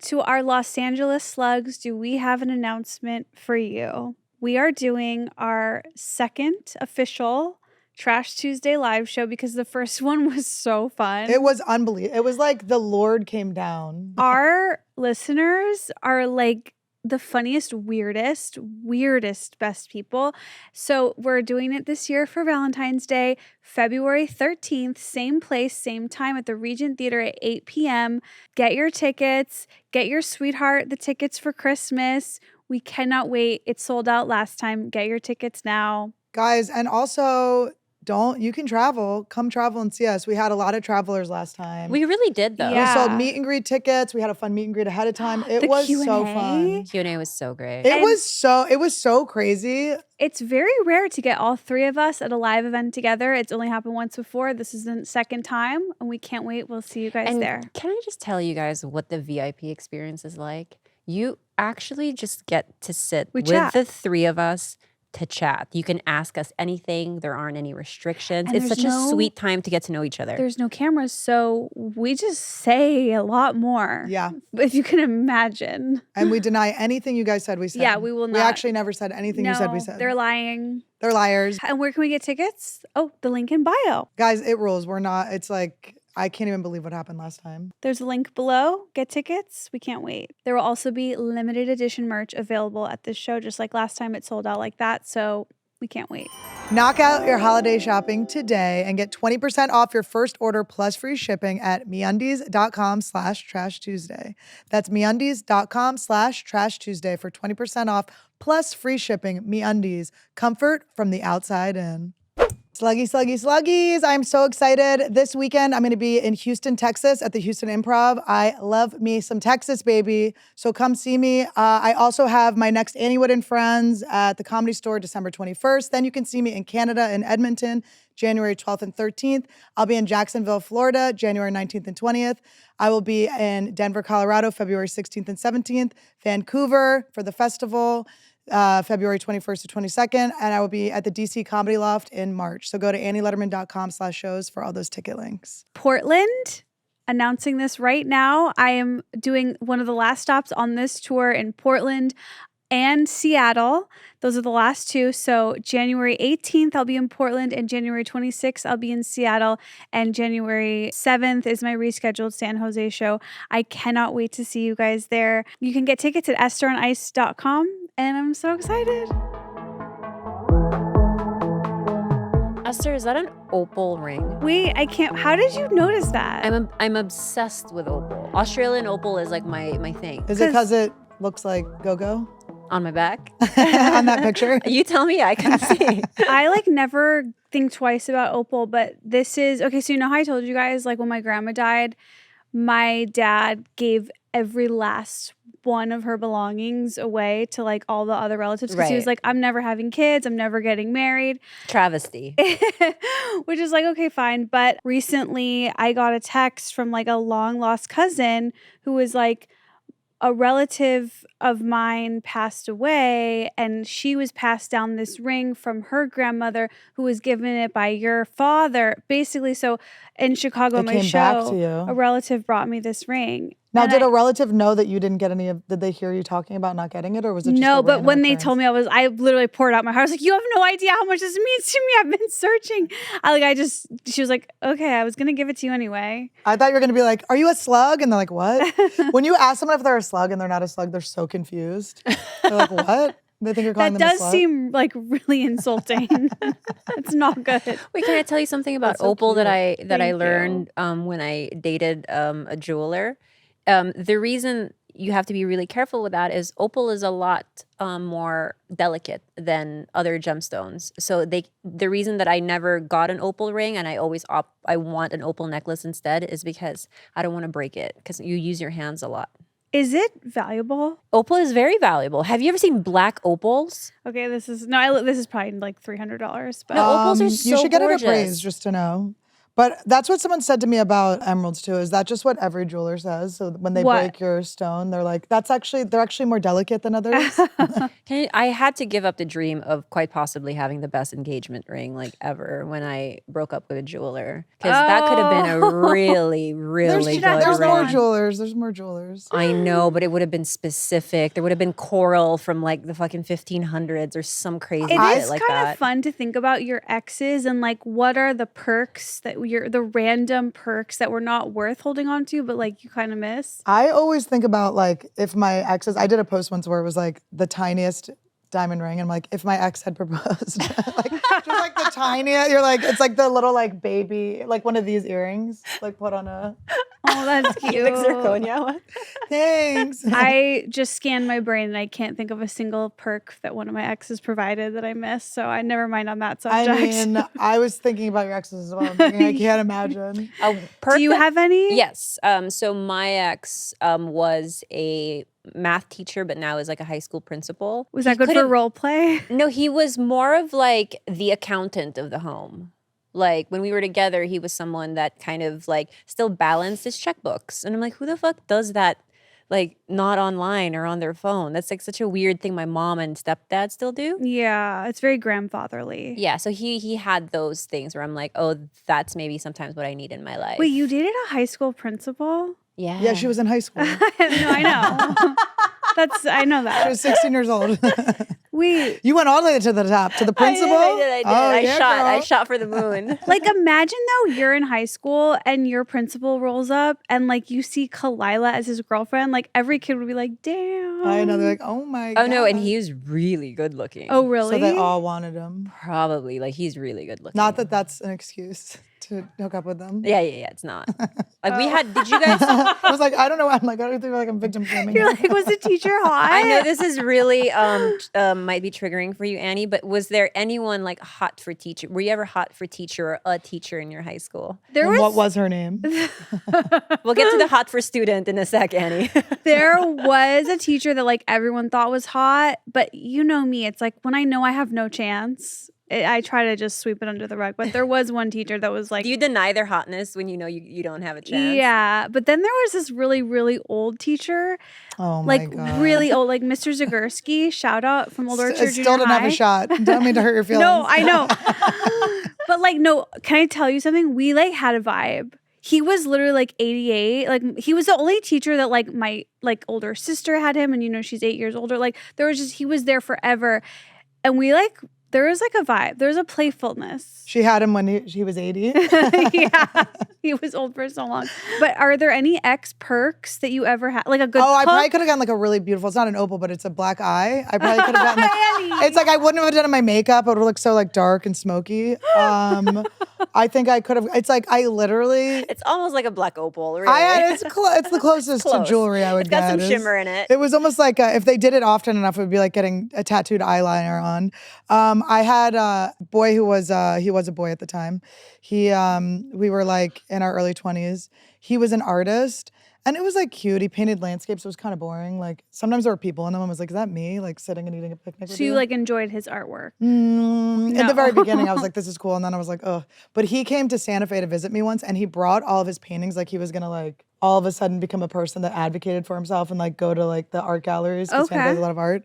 To our Los Angeles slugs, do we have an announcement for you? We are doing our second official Trash Tuesday live show because the first one was so fun. It was unbelievable. It was like the Lord came down. Our listeners are like the funniest, weirdest, best people. So we're doing it this year for Valentine's Day, February 13th, same place, same time at the Regent Theater at 8 p.m. Get your tickets. Get your sweetheart the tickets for Christmas. We cannot wait. It sold out last time. Get your tickets now. Guys, and also you can travel. Come travel and see us. We had a lot of travelers last time. We really did though. Yeah. We sold meet and greet tickets. We had a fun meet and greet ahead of time. It The was Q&A. so fun. Q&A was so great. It was so crazy. It's very rare to get all three of us at a live event together. It's only happened once before. This is the second time, and we can't wait. We'll see you guys there. Can I just tell you guys what the VIP experience is like? You actually just get to sit with the three of us to chat. You can ask us anything. There aren't any restrictions. And it's such a sweet time to get to know each other. There's no cameras, so we just say a lot more. Yeah. If you can imagine. And we deny anything you guys said we said. Yeah, we will not. We actually never said anything you said we said. They're lying. They're liars. And where can we get tickets? Oh, the link in bio. Guys, it rules. It's like, I can't even believe what happened last time. There's a link below. Get tickets. We can't wait. There will also be limited edition merch available at this show, just like last time it sold out like that. So we can't wait. Knock out your holiday shopping today and get 20% off your first order plus free shipping at MeUndies.com/TrashTuesday. That's MeUndies.com/TrashTuesday for 20% off plus free shipping. MeUndies, comfort from the outside in. Sluggies. I'm so excited. This weekend, I'm going to be in Houston, Texas at the Houston Improv. I love me some Texas, baby. So come see me. I also have my next Annie Wood and Friends at the Comedy Store, December 21st. Then you can see me in Canada, in Edmonton, January 12th and 13th. I'll be in Jacksonville, Florida, January 19th and 20th. I will be in Denver, Colorado, February 16th and 17th. Vancouver for the festival. February 21st to 22nd, and I will be at the DC Comedy Loft in March. So go to annieletterman.com/shows for all those ticket links. Portland, announcing this right now. I am doing one of the last stops on this tour in Portland and Seattle. Those are the last two. So January 18th, I'll be in Portland, and January 26th, I'll be in Seattle, and January 7th is my rescheduled San Jose show. I cannot wait to see you guys there. You can get tickets at EstherOnIce.com. And I'm so excited. Esther, is that an Opal ring? Wait, I can't. How did you notice that? I'm obsessed with Opal. Australian Opal is like my thing. Is it because it looks like go-go? On my back? On that picture? You tell me, I can see. I never think twice about Opal, but this is, okay, so you know how I told you guys, when my grandma died, my dad gave every last one of her belongings away to all the other relatives because he was like, I'm never having kids, I'm never getting married. Travesty. Which is okay, fine. But recently I got a text from a long lost cousin who was a relative of mine passed away, and she was passed down this ring from her grandmother who was given it by your father. Basically, so in Chicago, my show, a relative brought me this ring. Now, did a relative know that you didn't get any of, did they hear you talking about not getting it, or was it just No, but when they told me, I literally poured out my heart. I was like, you have no idea how much this means to me. I've been searching. She was like, okay, I was going to give it to you anyway. I thought you were going to be like, are you a slug? And they're like, what? When you ask someone if they're a slug and they're not a slug, they're so confused. They're like, what? They think you're calling them a slug? That does seem really insulting. It's not good. Wait, can I tell you something about Opal that I learned when I dated a jeweler? The reason you have to be really careful with that is Opal is a lot more delicate than other gemstones. So the reason that I never got an Opal ring and I always I want an Opal necklace instead is because I don't want to break it because you use your hands a lot. Is it valuable? Opal is very valuable. Have you ever seen black opals? Okay, this is probably $300. But no, opals are so you should get gorgeous. it appraised just to know. But that's what someone said to me about emeralds too. Is that just what every jeweler says? So when they What? break your stone, they're like, they're actually more delicate than others. I had to give up the dream of quite possibly having the best engagement ring like ever when I broke up with a jeweler. Because that could have been a really, really good There's ring. more jewelers. There's more jewelers. I know, but it would have been specific. There would have been coral from like the fucking 1500s or some crazy It shit is like kind that. of fun to think about your exes and like what are the perks that the random perks that were not worth holding on to, but like you kind of miss. I always think about like if my exes, I did a post once where it was like the tiniest diamond ring. And I'm like, if my ex had proposed, like just like the tiniest, you're like, it's like the little like baby, like one of these earrings, like put on a. Oh, that's cute. Thanks. I just scanned my brain and I can't think of a single perk that one of my exes provided that I missed. So I never mind on that subject. I mean, I was thinking about your exes as well. I'm thinking, I can't imagine. Do you have any? Yes. So my ex was a math teacher, but now is like a high school principal. Was that good for role play? No, he was more of like the accountant of the home. Like when we were together, he was someone that kind of like still balanced his checkbooks. And I'm like, who the fuck does that? Like not online or on their phone. That's like such a weird thing my mom and stepdad still do. Yeah, it's very grandfatherly. Yeah, so he had those things where I'm like, oh, that's maybe sometimes what I need in my life. Wait, you dated a high school principal? Yeah. Yeah, she was in high school. No, I know. I know that. She was 16 years old. Wait. You went all the way to the top, to the principal? I did. Oh, yeah, girl. I shot for the moon. Like imagine though you're in high school and your principal rolls up and like you see Kalila as his girlfriend, like every kid would be like, damn. I know, they're like, oh my God. Oh no, and he's really good looking. Oh really? So they all wanted him. Probably. Like he's really good looking. Not that that's an excuse to hook up with them. Yeah, it's not. Like we had, did you guys? I was like, I don't know. I'm like, I don't think like I'm victim blaming. You're like, was the teacher hot? I know this is really might be triggering for you, Annie, but was there anyone like hot for teacher? Were you ever hot for teacher or a teacher in your high school? What was her name? We'll get to the hot for student in a sec, Annie. There was a teacher that like everyone thought was hot, but you know me, it's like when I know I have no chance, I try to just sweep it under the rug. But there was one teacher that was like, do you deny their hotness when you know you don't have a chance? Yeah, but then there was this really, really old teacher. Oh my like God. really old, like Mr. Zagurski. Shout out from Old Orchard Junior Still didn't have High. a shot. Don't mean to hurt your feelings. No, I know. But like, no, can I tell you something? We like had a vibe. He was literally like 88. Like he was the only teacher that like my like older sister had him, and you know she's 8 years older. Like he was there forever, and we like. There was like a vibe. There was a playfulness. She had him when he was 80. Yeah, he was old for so long. But are there any ex perks that you ever had? Like a good I cook? probably could have gotten like a really beautiful, it's not an opal, but it's a black eye. I probably could have gotten like, it's like I wouldn't have done my makeup. It would look so like dark and smoky. I think I could have, it's like I literally. It's almost like a black opal, really. It's the closest to jewelry I would get. It's got some shimmer in it. It was almost like if they did it often enough, it would be like getting a tattooed eyeliner on. I had a boy who was he was a boy at the time. We were like in our early 20s. He was an artist and it was like cute. He painted landscapes. It was kind of boring. Like sometimes there were people in them. I was like, is that me? Like sitting and eating a picnic with So you like enjoyed his artwork? In the very beginning, I was like, this is cool. And then I was like, ugh. But he came to Santa Fe to visit me once and he brought all of his paintings like he was going to like all of a sudden become a person that advocated for himself and like go to like the art galleries because Santa Fe does a lot of art.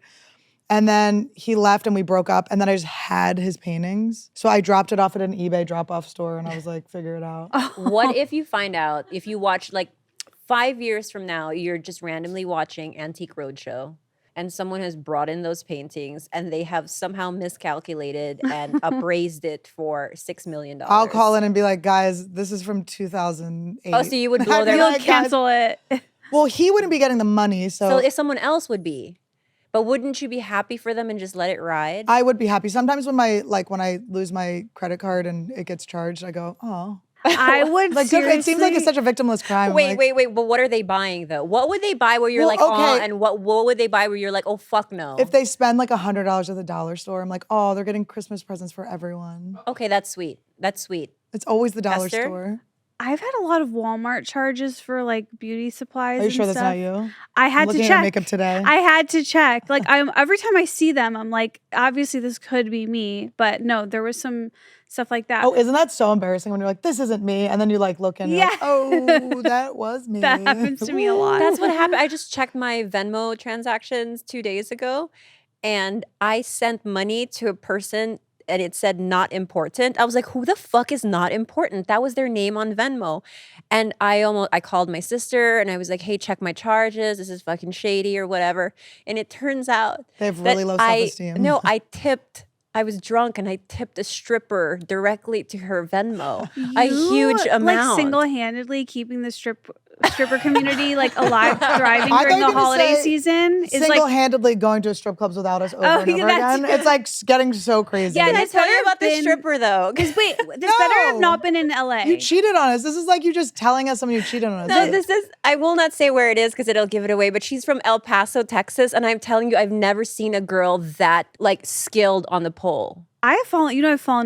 And then he left and we broke up and then I just had his paintings. So I dropped it off at an eBay drop-off store and I was like, figure it out. What if you find out, if you watch like 5 years from now, you're just randomly watching Antique Roadshow and someone has brought in those paintings and they have somehow miscalculated and appraised it for $6 million. I'll call in and be like, guys, this is from 2008. Oh, so you would blow their You'll mind. cancel it. Well, he wouldn't be getting the money. So if someone else would be. But wouldn't you be happy for them and just let it ride? I would be happy. Sometimes when I lose my credit card and it gets charged, I go, oh. I would Like seriously. it seems like it's such a victimless crime. Wait. But what are they buying though? What would they buy where you're Well, like, oh, okay. and what would they buy where you're like, oh, fuck no? If they spend like $100 at the dollar store, I'm like, oh, they're getting Christmas presents for everyone. Okay, that's sweet. That's sweet. It's always the dollar Esther? store. I've had a lot of Walmart charges for like beauty supplies. Are you and sure that's stuff. not you? I had I'm looking to at check. your makeup today. I had to check. Like every time I see them, I'm like, obviously this could be me, but no, there was some stuff like that. Oh, isn't that so embarrassing when you're like, this isn't me, and then you like look and you're like, oh, that was me. That happens to me a lot. That's what happened. I just checked my Venmo transactions 2 days ago, and I sent money to a person and it said not important. I was like, who the fuck is not important? That was their name on Venmo. And I called my sister and I was like, hey, check my charges. This is fucking shady or whatever. And it turns out They have really low self-esteem. No, I was drunk and I tipped a stripper directly to her Venmo. A huge amount. Like single-handedly keeping the stripper community like alive, thriving I during thought the you were gonna holiday say season. Is like single-handedly going to strip clubs without us over and over that's again. It's like getting so crazy. Yeah, Can I this tell better you have about the been- stripper though? Wait, this better have No. not been in LA. You cheated on us. This is like you just telling us something you cheated on us. No, this is, I will not say where it is because it'll give it away, but she's from El Paso, Texas. And I'm telling you, I've never seen a girl that like skilled on the pole. I've fallen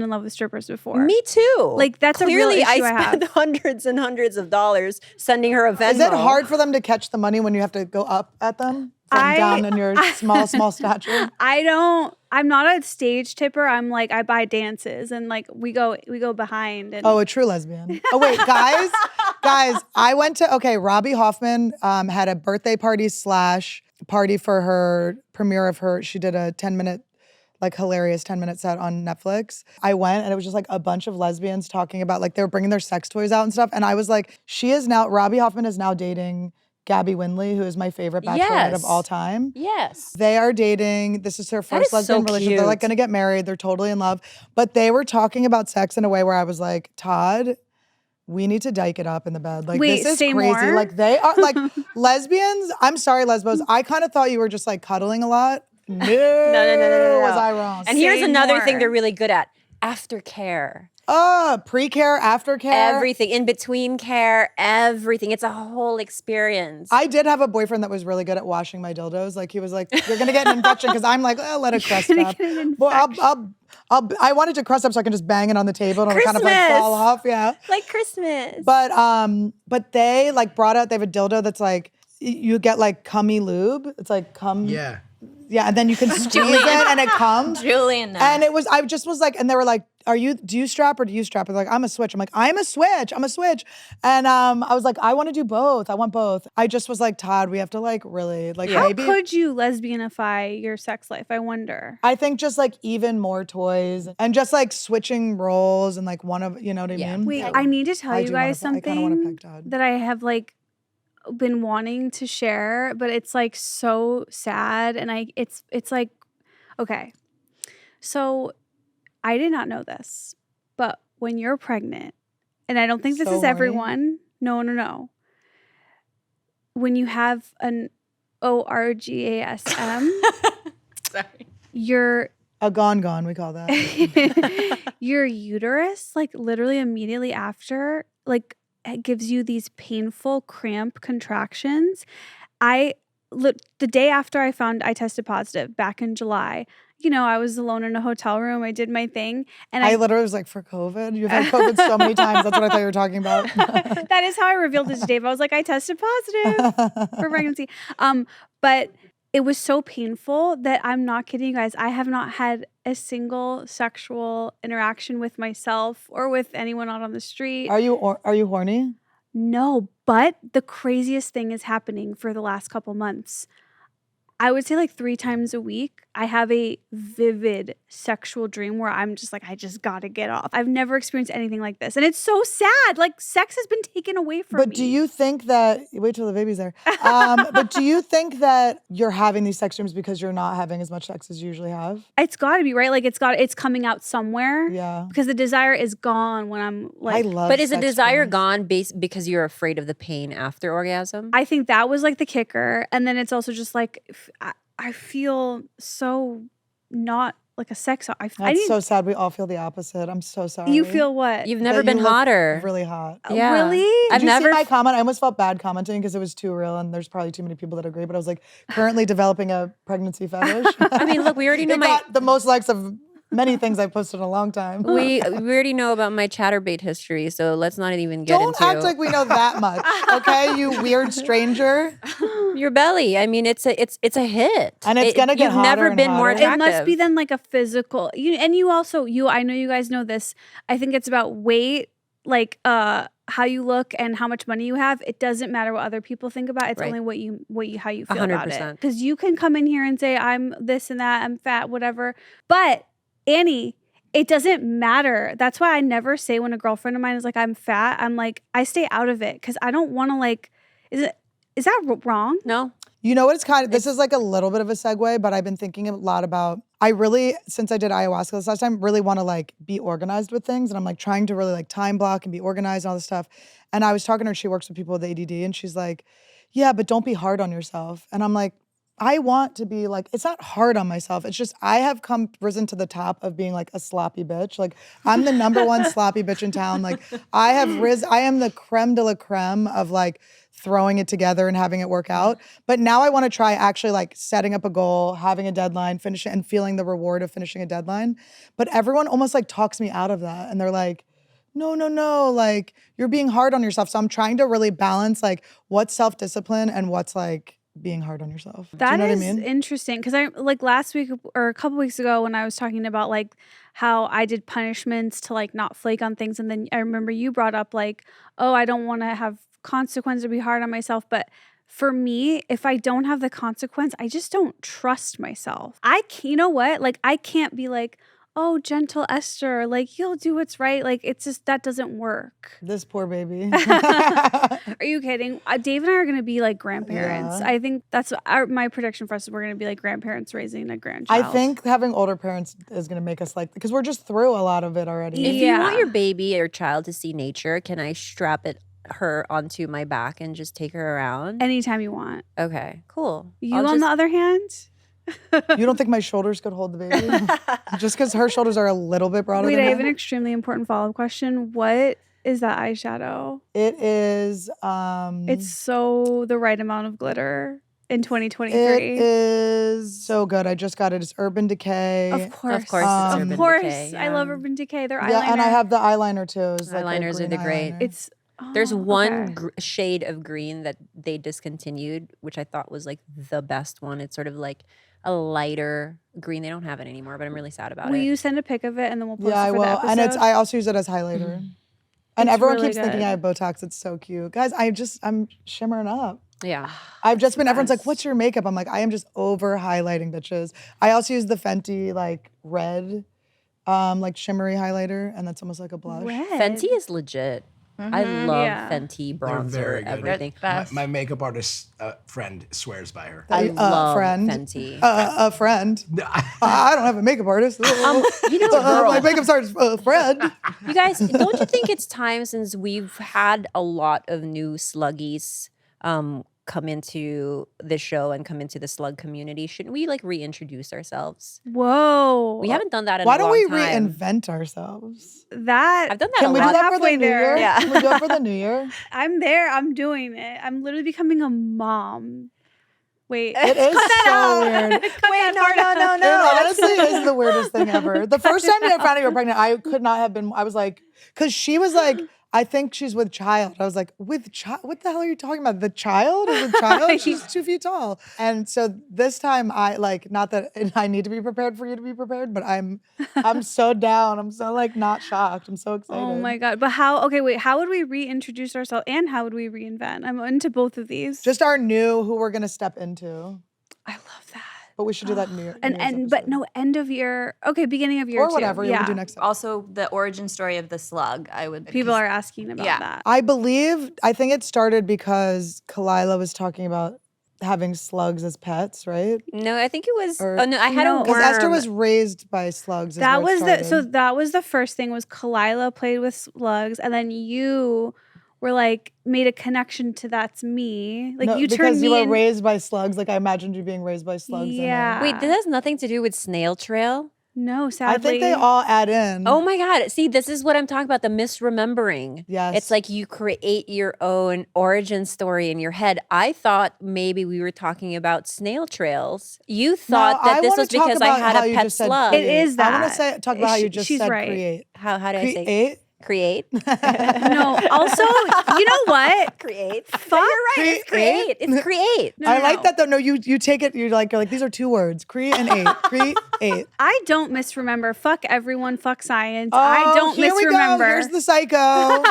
in love with strippers before. Me too. Like, that's a real Clearly, issue I I spent have. hundreds and hundreds of dollars sending her a Venmo. Is it hard for them to catch the money when you have to go up at them from down in your small stature? I'm not a stage tipper. I'm like, I buy dances and like we go behind. And Oh, a true lesbian. Oh, wait, guys, I went to, Robbie Hoffman had a birthday party / party for her premiere of she did a 10-minute, like hilarious 10-minute set on Netflix. I went and it was just like a bunch of lesbians talking about like they were bringing their sex toys out and stuff. And I was like, Robbie Hoffman is now dating Gabby Windley, who is my favorite bachelorette of all time. Yes. They are dating. This is her first is lesbian so relationship. They're like cute. gonna get married. They're totally in love. But they were talking about sex in a way where I was like, Todd, we need to dyke it up in the bed. Like, Wait, this is say crazy. more? Like, they are like lesbians. I'm sorry, lesbos. I kind of thought you were just like cuddling a lot. No. Was I wrong? And here's Say another thing more. they're really good at. Aftercare. Pre-care, aftercare. Everything. In between care. Everything. It's a whole experience. I did have a boyfriend that was really good at washing my dildos. Like he was like, "You're gonna get an infection," because I'm like, let it crust up. Well, I wanted to crust up so I can just bang it on the table and it'll kind of like Christmas. fall off. Yeah. like Christmas. But they like brought out. They have a dildo that's like you get like cummy lube. It's like cum. Yeah. Yeah, and then you can squeeze it and it comes. Julien. And it was, I just was like, and they were like, do you strap or do you strap? They're like, I'm a switch. I'm like, I'm a switch. And I was like, I want to do both. I want both. I just was like, Todd, we have to like really, like How maybe. could you lesbianify your sex life? I wonder. I think just like even more toys and just like switching roles and like one of, you know what I mean? Wait, I need to tell I you do wanna guys I kinda wanna something peck Todd. that I have like been wanting to share, but it's like so sad and it's like, okay. So I did not know this, but when you're pregnant, and I don't think this So is horny. everyone. No. When you have an orgasm, Sorry. your A gone, we call that. your uterus, like literally immediately after, like it gives you these painful cramp contractions. The day after I tested positive back in July, you know, I was alone in a hotel room. I did my thing. And I literally was like, for COVID? You've had COVID so many times. That's what I thought you were talking about. that is how I revealed it to Dave. I was like, I tested positive for pregnancy. But it was so painful that I'm not kidding you guys. I have not had a single sexual interaction with myself or with anyone out on the street. Are you horny? No, but the craziest thing is happening for the last couple months. I would say like 3 times a week, I have a vivid sexual dream where I'm just like, I just gotta get off. I've never experienced anything like this. And it's so sad. Like sex has been taken away from me. But do you think that, wait till the baby's there. But do you think that you're having these sex dreams because you're not having as much sex as you usually have? It's gotta be, right? Like it's coming out somewhere. Yeah. Because the desire is gone when I'm like, I love But is the sex desire dreams. gone because you're afraid of the pain after orgasm? I think that was like the kicker. And then it's also just like, I feel so not like a sex. That's so sad. We all feel the opposite. I'm so sorry. You feel what? You've That never you been look hotter. Really hot. Yeah. Really? I've Did you never. see my comment? I almost felt bad commenting because it was too real and there's probably too many people that agree. But I was like, currently developing a pregnancy fetish. I mean, look, we already know It got the most likes of many things I posted in a long time. We already know about my chatterbait history, so let's not even get Don't into act like we know that much, okay? You weird stranger. your belly. I mean, it's a hit, And it's gonna get You've hotter never and been more hotter. attractive. It must be then like a physical. You also I know you guys know this. I think it's about weight, like how you look and how much money you have. It doesn't matter what other people think about. It's Right. only how you feel about it. 100%. Because you can come in here and say I'm this and that, I'm fat, whatever. But Annie, it doesn't matter. That's why I never say when a girlfriend of mine is like I'm fat. I'm like I stay out of it because I don't want to like. Is that wrong? No. You know what it's kind of, this is like a little bit of a segue, but I've been thinking a lot about, I really, since I did ayahuasca this last time, really want to like be organized with things. And I'm like trying to really like time block and be organized and all this stuff. And I was talking to her, she works with people with ADD and she's like, yeah, but don't be hard on yourself. And I'm like, I want to be like, it's not hard on myself. It's just, I have risen to the top of being like a sloppy bitch. Like I'm the number one sloppy bitch in town. Like I am the creme de la creme of like throwing it together and having it work out. But now I want to try actually like setting up a goal, having a deadline, finishing and feeling the reward of finishing a deadline. But everyone almost like talks me out of that. And they're like, no, like you're being hard on yourself. So I'm trying to really balance like what's self-discipline and what's like being hard on yourself. Do you know what I mean? Interesting because I like last week or a couple weeks ago when I was talking about like how I did punishments to like not flake on things, and then I remember you brought up like, oh, I don't want to have consequence or be hard on myself, but for me, if I don't have the consequence, I just don't trust myself. You know what? Like I can't be like, oh, gentle Esther, like you'll do what's right. Like it's just that doesn't work. This poor baby. Are you kidding? Dave and I are going to be like grandparents. Yeah. I think that's my prediction for us is we're going to be like grandparents raising a grandchild. I think having older parents is going to make us like, because we're just through a lot of it already. If you want your baby or child to see nature, can I strap her onto my back and just take her around? Anytime you want. Okay, cool. You on the other hand? You don't think my shoulders could hold the baby? Just because her shoulders are a little bit broader Wait, than I have mine? an extremely important follow-up question. What is that eyeshadow? It is It's so the right amount of glitter in 2023. It is so good. I just got it. It's Urban Decay. Of course. It's Urban Of course. Decay, I love Urban Decay. Their eyeliner. Yeah, and I have the eyeliner too. It's like a Eyeliners are green the great. eyeliner. There's one okay. shade of green that they discontinued, which I thought was like the best one. It's sort of like a lighter green. They don't have it anymore, but I'm really sad about Will it. you send a pic of it and then we'll post Yeah, it I for will. the episode? And I also use it as highlighter. And It's everyone really keeps thinking good. I have Botox. It's so cute. Guys, I'm shimmering up. Yeah. I've just been, everyone's like, Yes. what's your makeup? I'm like, I am just over highlighting bitches. I also use the Fenty like red, like shimmery highlighter. And that's almost like a blush. Red. Fenty is legit. I love Yeah. Fenty They're bronzer, very good. everything. My makeup artist friend swears by her. I love friend. Fenty. A friend. I don't have a makeup artist. You know, girl, My makeup artist friend. you guys, don't you think it's time since we've had a lot of new sluggies come into the show and come into the slug community? Shouldn't we like reintroduce ourselves? Whoa. We haven't done that in Why a don't long we time. reinvent ourselves? That I've done that Can a we do lot. that for the halfway new there. year? Yeah. Can we do it for the new year? I'm there. I'm doing it. I'm literally becoming a mom. Wait. It is so weird. Wait, no. It honestly is the weirdest thing ever. The first time I found out you were pregnant, I could not have been. I was like, because she was like, I think she's with child. I was like, with child? What the hell are you talking about? The child? With child? She's 2 feet tall. And so this time I like, not that I need to be prepared for you to be prepared, but I'm so down. I'm so like not shocked. I'm so excited. Oh my God. But how would we reintroduce ourselves and how would we reinvent? I'm into both of these. Just our new who we're gonna step into. I love that. But we should do that new But no, end of year. Okay, beginning of year or too. whatever you Yeah. want to do next time. Also, the origin story of the slug. I would. People are asking about that. I think it started because Kalila was talking about having slugs as pets, right? No, I think it was. Or- oh no, I had No. a Because worm. Esther was raised by slugs. is That where it was started. that was the first thing was Kalila played with slugs and then you were like made a connection to that's me. Like No, you because turned you me were in. raised by slugs. Like I imagined you being raised by slugs. Yeah. Wait, this has nothing to do with snail trail. No, sadly. I think they all add in. Oh my God. See, this is what I'm talking about, the misremembering. Yes. It's like you create your own origin story in your head. I thought maybe we were talking about snail trails. You thought that this was because I had a pet slug. It is I want that. to talk about how you just She's said right. create. How do I say? Create? No, also, you know what? Create. Fuck. You're right. It's create. It's create. No, I no, like no. that though. No, you take it. You're like these are 2 words. Create and ate. Create. I don't misremember. Fuck everyone. Fuck science. I don't here misremember. We go. Here's the psycho.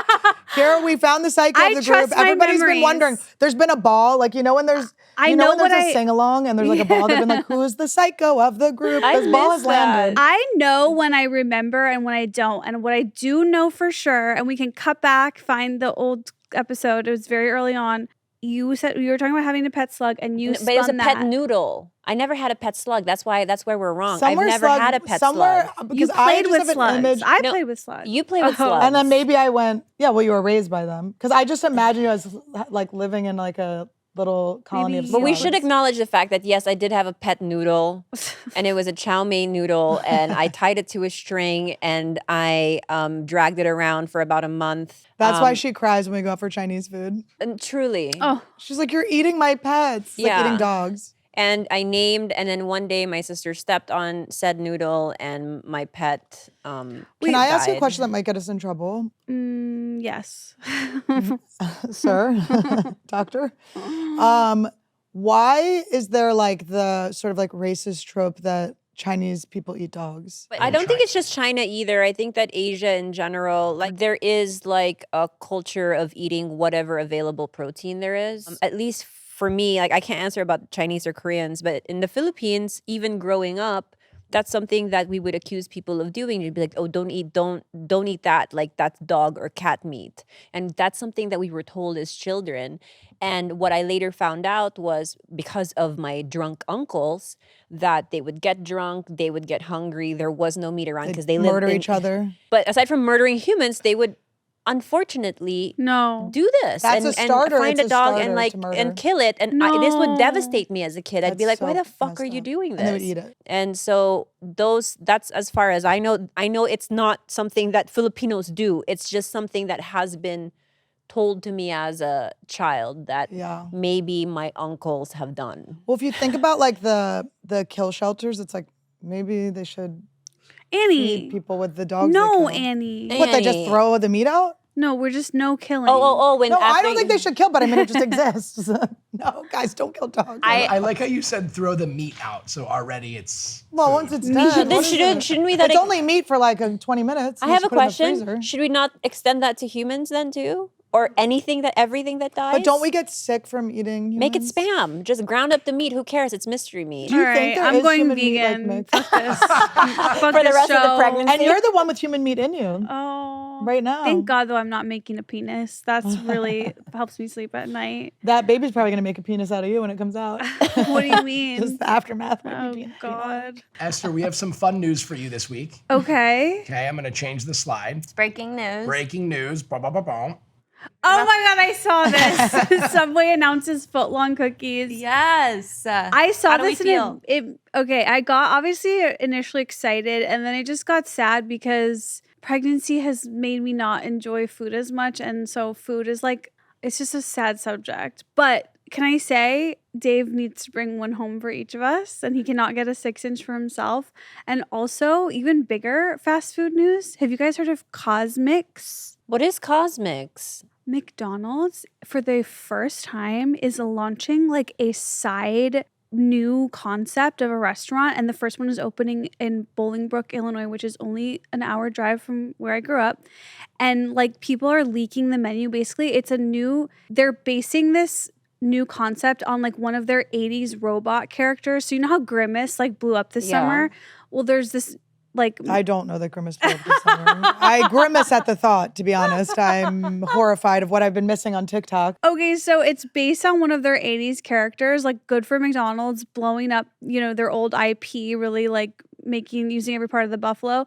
Here we found the psycho I of the trust group. my Everybody's been memories. wondering. There's been a ball, like when there's I when know there's what a sing along and there's like a ball. They've been like, who's the psycho of the group? I This ball has missed that. landed. I know when I remember and when I don't. And what I do know for sure, and we can cut back, find the old episode. It was very early on. You said you were talking about having a pet slug, and you But it was a spun pet that. noodle. I never had a pet slug. That's where we're wrong. Somewhere I've never slug- had a pet somewhere, slug. Because You I played just with have an slugs. image. I No, played with slugs. You play with Oh. slugs. And then maybe I went, well, you were raised by them. Because I just imagine you as like living in like a little colony Maybe of But we slugs. should acknowledge the fact that yes, I did have a pet noodle, and it was a chow mein noodle, and I tied it to a string, and I dragged it around for about a month. That's why she cries when we go out for Chinese food. And truly. Oh, She's like, you're eating my pets. It's like Yeah. eating dogs. And I named, and then one day my sister stepped on said noodle, and my pet. Can I ask you a died. question that might get us in trouble? yes. Sir, doctor. Why is there like the sort of like racist trope that Chinese people eat dogs? I don't think it's just China either. I think that Asia in general, like there is like a culture of eating whatever available protein there is. At least for me, like I can't answer about Chinese or Koreans, but in the Philippines, even growing up, that's something that we would accuse people of doing. You'd be like, oh, don't eat that. Like that's dog or cat meat. And that's something that we were told as children. And what I later found out was because of my drunk uncles that they would get drunk, they would get hungry. There was no meat around because they lived murder in, each other. But aside from murdering humans, they would unfortunately No. do this That's a starter. and find It's a dog starter and like to murder. and kill it. And this would No. devastate me as a kid. I'd be like, That's why so the fuck messed are you up. doing this? And they would eat it. And so that's as far as I know. I know it's not something that Filipinos do. It's just something that has been told to me as a child that Yeah. maybe my uncles have done. Well, if you think about like the kill shelters, it's like maybe they should Annie. feed people with the dogs. No, they kill. Annie. What, they just Annie. throw the meat out? No, we're just no killing. When No, I after don't think they should kill, but I mean, it just exists. No, guys, don't kill dogs. I like how you said throw the meat out. So already it's well, food. once it's dead, Then what is it? shouldn't we then It's only meat for like 20 minutes. I You have just a put it in the question. freezer. Should we not extend that to humans then too? Or everything that dies? But don't we get sick from eating humans? Make it spam. Just ground up the meat. Who cares? It's mystery meat. Do you All think right, there I'm is going human meat, like, vegan. mixed? Fuck this. Fuck For the this rest of the show. pregnancy. And you're the one with human meat in you. Oh, Right now. Thank God, though, I'm not making a penis. That's really helps me sleep at night. That baby's probably gonna make a penis out of you when it comes out. What do you mean? Just the aftermath might Oh be penis. God. Esther, we have some fun news for you this week. Okay. Okay, I'm gonna change the slide. Breaking news. Breaking news. Bah, bah, bah, bah. Oh my God, I saw this. Subway announces footlong cookies. Yes. I saw How do we this feel? okay, I got obviously initially excited and then I just got sad because pregnancy has made me not enjoy food as much. And so food is like, it's just a sad subject. But can I say Dave needs to bring one home for each of us and he cannot get a 6-inch for himself. And also even bigger fast food news. Have you guys heard of Cosmix? What is Cosmix? McDonald's for the first time is launching like a side new concept of a restaurant, and the first one is opening in Bolingbrook, Illinois, which is only an hour drive from where I grew up. And like people are leaking the menu. Basically, they're basing this new concept on like one of their 80s robot characters. So you know how Grimace like blew up this Yeah. summer? Well, there's this like I don't know that grimace blew up this summer. I grimace at the thought, to be honest. I'm horrified of what I've been missing on TikTok. Okay, so it's based on one of their 80s characters, like good for McDonald's, blowing up, their old IP, really like using every part of the buffalo.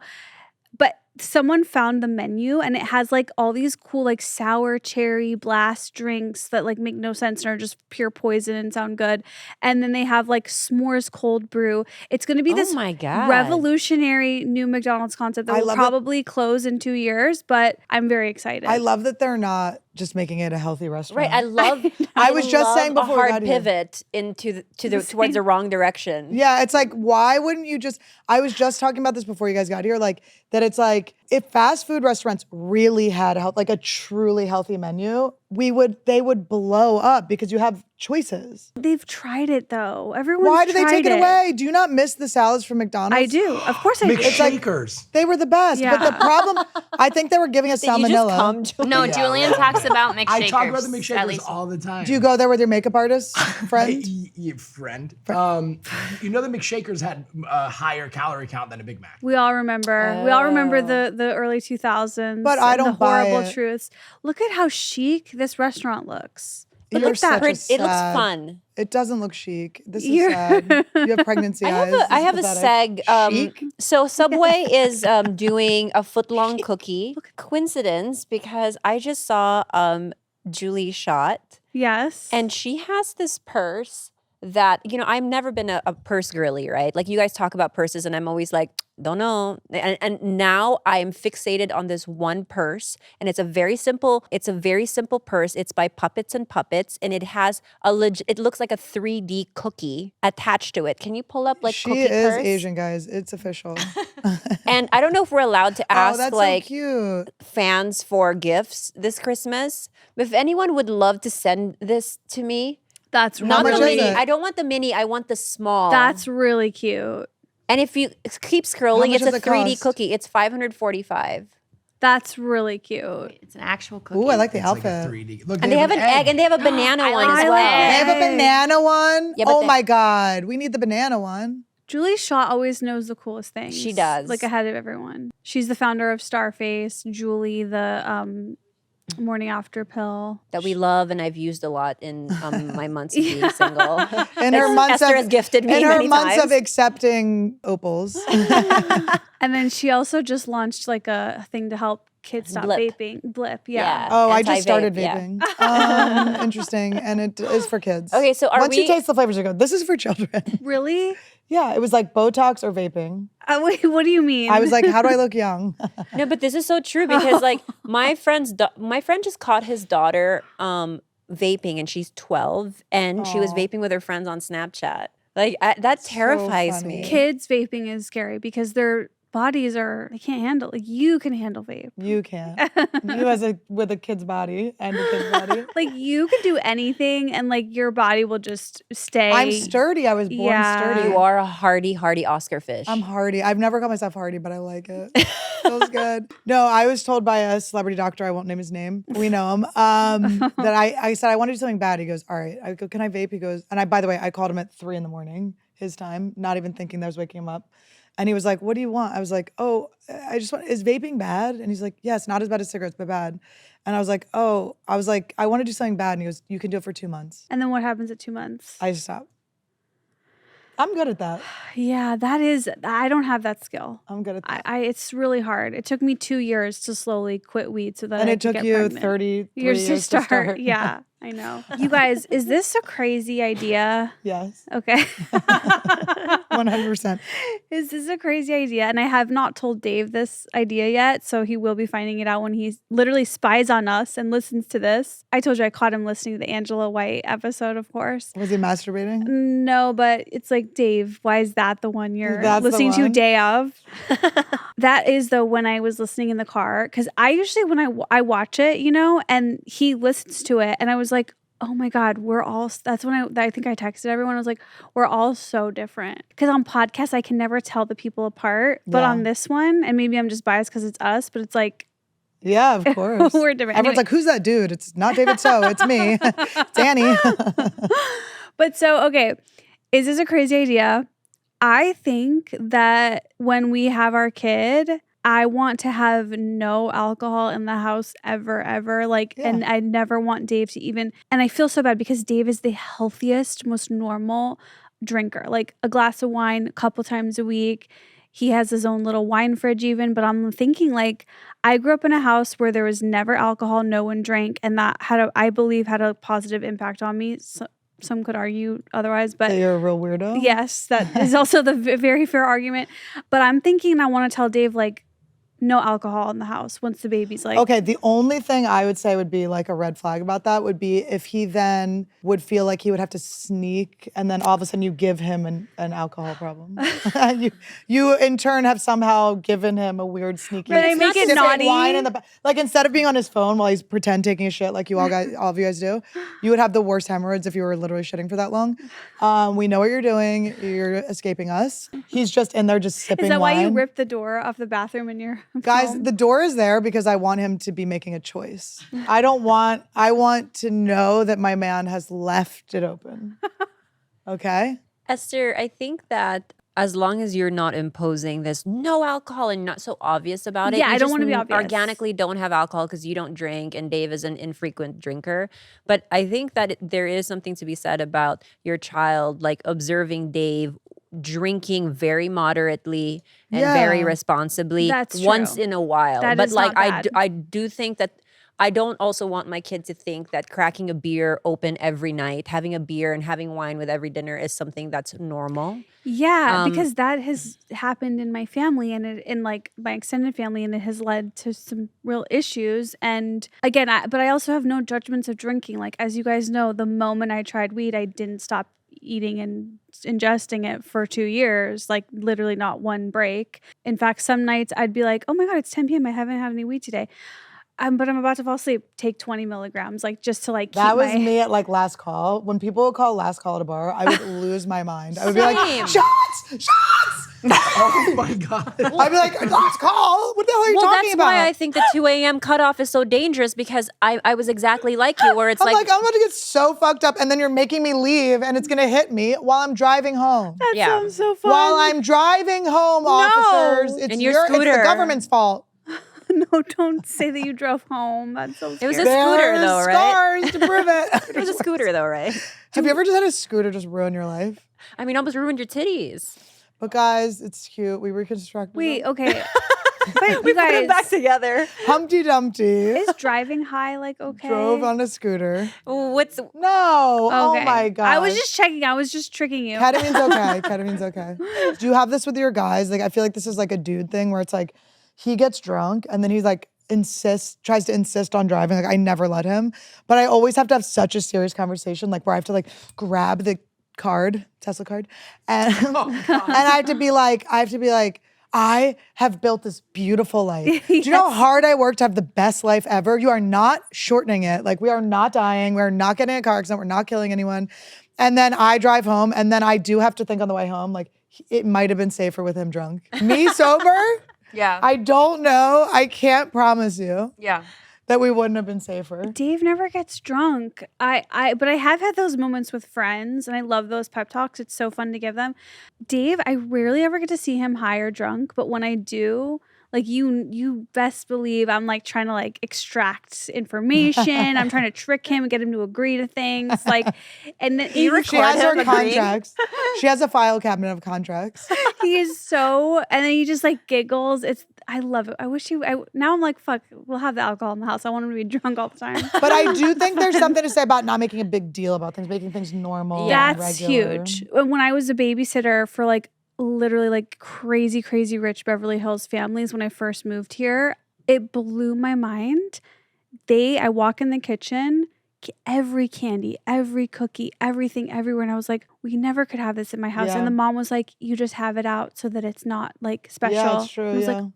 But someone found the menu and it has like all these cool like sour cherry blast drinks that like make no sense and are just pure poison and sound good. And then they have like s'mores cold brew. It's going to be this my God. revolutionary new McDonald's concept that I will love probably close in 2 years, but I'm very excited. I love that they're not just making it a healthy restaurant. Right, I love. I was just love saying before a we hard got here. pivot into towards the wrong direction. Yeah, it's like, why wouldn't you just, I was just talking about this before you guys got here, like that it's like, if fast food restaurants really had like a truly healthy menu, they would blow up because you have choices. They've tried it though. Everyone's Why do they take tried it away? Do you not miss the salads from McDonald's? I do. Of course I do. McShakers. They were the best. Yeah. But the problem, I think they were giving us Did you just salmonella. come, Julie? No, Julian talks about McShakers. I talk about the at McShakers least. all the time. Do you go there with your makeup artist friend? Friend. You know the McShakers had a higher calorie count than a Big Mac. We all remember. We all remember the early 2000s. But I and don't the buy horrible it. truths. Look at how chic this restaurant looks. You're Look at that. such a It looks sad- fun. It doesn't look chic. This is You're- sad. You have pregnancy eyes. I have a This is pathetic. seg. Chic? So Subway is doing a foot-long cookie. Coincidence, because I just saw Julie Shot, Yes. and she has this purse that, I've never been a purse girly, right? Like you guys talk about purses and I'm always like, don't know. And now I'm fixated on this one purse, and it's a very simple purse. It's by Puppets and Puppets, and it has it looks like a 3D cookie attached to it. Can you pull up like She cookie is purse? Asian, guys. It's official. And I don't know if we're allowed to ask Oh, that's like so cute. fans for gifts this Christmas. If anyone would love to send this to me, That's not much the is mini. it? I don't want the mini. I want the small. That's really cute. And if you keep scrolling, much it's a does it 3D cost? cookie. It's $545. That's really cute. It's an actual cookie. Ooh, I like the It's like outfit. a 3D. Look, And they have an egg, and they have a banana one as like well. the They have a banana one. Yeah, but Oh my God. We need the banana one. Julie Shaw always knows the coolest things. She does. Like ahead of everyone. She's the founder of Starface. Julie, the morning after pill. That we love, and I've used a lot in my months of being single. In her months Esther of has gifted me in her many months times. of accepting opals. And then she also just launched like a thing to help kids stop Blip. vaping. Blip, yeah. Yeah. Oh, I just started Anti-vape, vaping. Interesting. And it is for kids. Okay, so are Once you we- taste the flavors, you go, this is for children. Really? Yeah, it was like Botox or vaping. Wait, what do you mean? I was like, how do I look young? No, but this is so true because like my friend just caught his daughter vaping, and she's 12, and she was Aw. vaping with her friends on Snapchat. Like that terrifies funny. me. Kids vaping is scary because their bodies they can't handle. Like you can handle vape. You can't. You with a kid's body and a kid's body. Like you can do anything and like your body will just stay. I'm sturdy. I was born Yeah. sturdy. You are a hardy Oscar fish. I'm hardy. I've never called myself hardy, but I like it. Feels good. No, I was told by a celebrity doctor, I won't name his name. We know him. That I said, I want to do something bad. He goes, all right. I go, can I vape? He goes, and by the way, I called him at 3 a.m, his time, not even thinking that I was waking him up. And he was like, what do you want? I was like, oh, is vaping bad? And he's like, yes, not as bad as cigarettes, but bad. And I was like, I want to do something bad. And he goes, you can do it for 2 months. And then what happens at 2 months? I stopped. I'm good at that. Yeah, I don't have that skill. I'm good at that. It's really hard. It took me 2 years to slowly quit weed so that And I it could took get you pregnant. 33 years years to start. Yeah, I know. You guys, is this a crazy idea? Yes, Okay. 100%. Is this a crazy idea? And I have not told Dave this idea yet, so he will be finding it out when he literally spies on us and listens to this. I told you I caught him listening to the Angela White episode, of course. Was he masturbating? No, but it's like, Dave, why is that the one you're That's the listening to one? day of? That is though when I was listening in the car, because I usually when I watch it, and he listens to it, and I was like, oh my God, that's when I think I texted everyone. I was like, we're all so different. Because on podcasts, I can never tell the people apart. But Yeah. on this one, and maybe I'm just biased because it's us, but it's like, Yeah, of course. we're different. Everyone's Anyway. like, who's that dude? It's not David So, it's me. It's Annie. But so, okay, is this a crazy idea? I think that when we have our kid, I want to have no alcohol in the house ever. Like, Yeah. and I never want Dave to even, and I feel so bad because Dave is the healthiest, most normal drinker. Like a glass of wine a couple times a week. He has his own little wine fridge even, but I'm thinking like I grew up in a house where there was never alcohol, no one drank, and that I believe had a positive impact on me. So, some could argue otherwise, but So you're a real weirdo? yes, that is also the very fair argument. But I'm thinking I want to tell Dave like no alcohol in the house once the baby's like Okay, the only thing I would say would be like a red flag about that would be if he then would feel like he would have to sneak and then all of a sudden you give him an alcohol problem. you in turn have somehow given him a weird sneaky But I make it sipping naughty. wine in the like instead of being on his phone while he's pretend taking a shit like all of you guys do, you would have the worst hemorrhoids if you were literally shitting for that long. We know what you're doing. You're escaping us. He's just in there just sipping Is that wine. why you ripped the door off the bathroom in your Guys, home? the door is there because I want him to be making a choice. I want to know that my man has left it open. Okay? Esther, I think that as long as you're not imposing this no alcohol and not so obvious about it. Yeah, you I don't just wanna be obvious. Organically don't have alcohol because you don't drink and Dave is an infrequent drinker. But I think that there is something to be said about your child like observing Dave drinking very moderately and very Yeah. responsibly That's once true. in a while. That But is like not bad. I do think that I don't also want my kid to think that cracking a beer open every night, having a beer and having wine with every dinner is something that's normal. Yeah, because that has happened in my family and in like my extended family, and it has led to some real issues. And again, but I also have no judgments of drinking. Like as you guys know, the moment I tried weed, I didn't stop eating and ingesting it for 2 years, like literally not one break. In fact, some nights I'd be like, "Oh my god, it's 10 p.m. I haven't had any weed today." But I'm about to fall asleep. Take 20 milligrams, like just to like keep That was my. me at like last call. When people would call last call at a bar, I would lose my mind. I would be like, Same. shots! Oh my God. I'd be like, last call? What the hell are you Well, talking that's about? why I think the 2 a.m. cutoff is so dangerous because I was exactly like you, where it's I'm like I'm about to get so fucked up and then you're making me leave and it's gonna hit me while I'm driving home. That Yeah. sounds so fun. While I'm driving home, officers, it's And your it's the scooter. government's fault. No, don't say that you drove home. That's so It was scary. a scooter There's though, right? scars to prove it. It was a scooter though, right? Have you ever just had a scooter just ruin your life? I mean, almost ruined your titties. But guys, it's cute. We reconstructed Wait, them. okay. But you guys, together. Humpty Dumpty is driving high like okay? drove on a scooter. What's No. Oh Okay. my God. I was just checking. I was just tricking you. Ketamine's okay. Ketamine's okay. Do you have this with your guys? Like, I feel like this is like a dude thing where it's like he gets drunk and then he's like tries to insist on driving. Like I never let him, but I always have to have such a serious conversation, like where I have to like grab the Tesla card, and and I have to be like, I have built this beautiful life. Do you know how hard I work to have the best life ever? You are not shortening it. Like we are not dying. We're not getting in a car accident. We're not killing anyone. And then I drive home, and then I do have to think on the way home, like it might have been safer with him drunk. Me sober? Yeah. I don't know. I can't promise you Yeah. that we wouldn't have been safer. Dave never gets drunk. But I have had those moments with friends, and I love those pep talks. It's so fun to give them. Dave, I rarely ever get to see him high or drunk, but when I do, like you best believe I'm like trying to like extract information. I'm trying to trick him and get him to agree to things. Like, and then She has her contracts. She has a file cabinet of contracts. he is so, and then he just like giggles. I love it. I wish now I'm like, fuck, we'll have the alcohol in the house. I want him to be drunk all the time. But I do think there's something to say about not making a big deal about things, making things normal. and That's regular. huge. When I was a babysitter for like literally like crazy rich Beverly Hills families when I first moved here, it blew my mind. I walk in the kitchen, every candy, every cookie, everything everywhere. And I was like, we never could have this in my house. Yeah. And the mom was like, you just have it out so that it's not like special. Yeah, it's true. I was Yeah. like,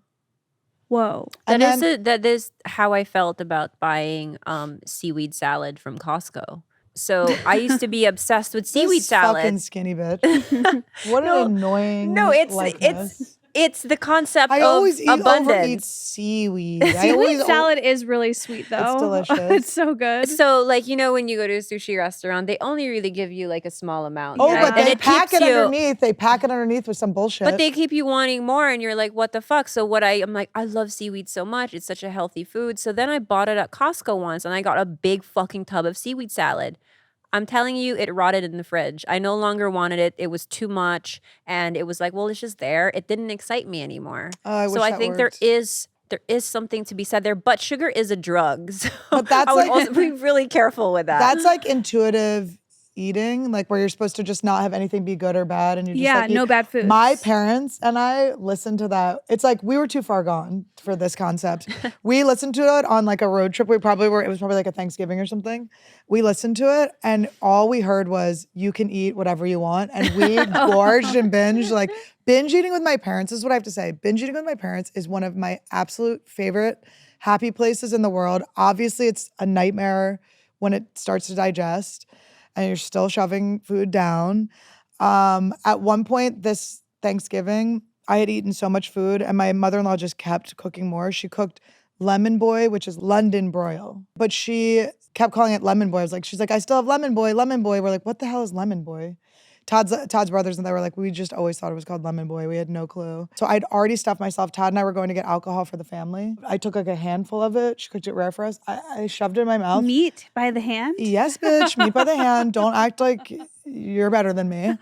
whoa. That is how I felt about buying seaweed salad from Costco. So I used to be obsessed with seaweed This salad. fucking skinny bitch. What an annoying. No, likeness. it's the concept I of always overeat abundance. seaweed. I Seaweed always salad is really sweet though. delicious. It's so good. So, like, when you go to a sushi restaurant, they only really give you like a small amount. Oh, right? but And they it pack keeps it you- underneath. They pack it underneath with some bullshit. But they keep you wanting more, and you're like, what the fuck? So I'm like, I love seaweed so much. It's such a healthy food. So then I bought it at Costco once, and I got a big fucking tub of seaweed salad. I'm telling you, it rotted in the fridge. I no longer wanted it. It was too much. And it was like, well, it's just there. It didn't excite me anymore. Oh, I so wish I that think worked. there is something to be said there, but sugar is a drug. So But that's I would like- also be really careful with that. That's like intuitive eating, like where you're supposed to just not have anything be good or bad, and you just Yeah, like no eat. bad foods. My parents and I listened to that. It's like we were too far gone for this concept. We listened to it on like a road trip. We probably were. It was probably like a Thanksgiving or something. We listened to it, and all we heard was "you can eat whatever you want," and we gorged and binged. Like binge eating with my parents is what I have to say. Binge eating with my parents is one of my absolute favorite happy places in the world. Obviously, it's a nightmare when it starts to digest and you're still shoving food down. At one point this Thanksgiving, I had eaten so much food and my mother-in-law just kept cooking more. She cooked lemon boy, which is London broil, but she kept calling it lemon boy. She's like, I still have lemon boy, lemon boy. We're like, what the hell is lemon boy? Todd's brothers and they were like, we just always thought it was called lemon boy. We had no clue. So I'd already stuffed myself. Todd and I were going to get alcohol for the family. I took like a handful of it. She cooked it rare for us. I shoved it in my mouth. Meat by the hand? Yes, bitch. Meat by the hand. Don't act like you're better than me.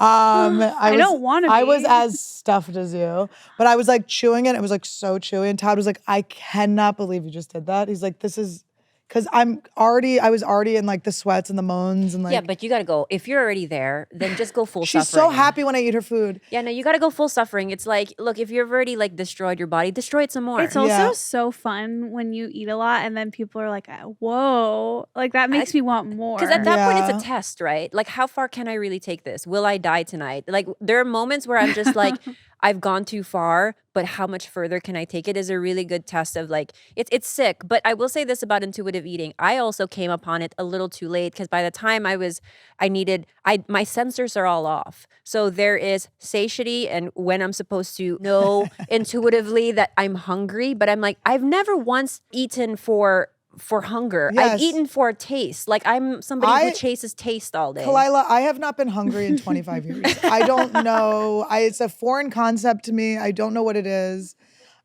I don't wanna I was be. as stuffed as you, but I was like chewing it. It was like so chewy. And Todd was like, I cannot believe you just did that. He's like, this is because I was already in like the sweats and the moans and like. yeah, but you got to go. If you're already there, then just go full She's suffering. so happy when I eat her food. Yeah, no, you got to go full suffering. It's like, look, if you've already like destroyed your body, destroy it some more. It's also Yeah. so fun when you eat a lot and then people are like, whoa, like that makes me want more. Because at that point, Yeah. it's a test, right? Like, how far can I really take this? Will I die tonight? Like, there are moments where I'm just like, I've gone too far, but how much further can I take it is a really good test of like, it's sick. But I will say this about intuitive eating. I also came upon it a little too late because by the time my sensors are all off. So there is satiety and when I'm supposed to know intuitively that I'm hungry, but I'm like, I've never once eaten for hunger. Yes. I've eaten for taste. Like I'm somebody who I- chases taste all day. Kalila, I have not been hungry in 25 years. I don't know. It's a foreign concept to me. I don't know what it is.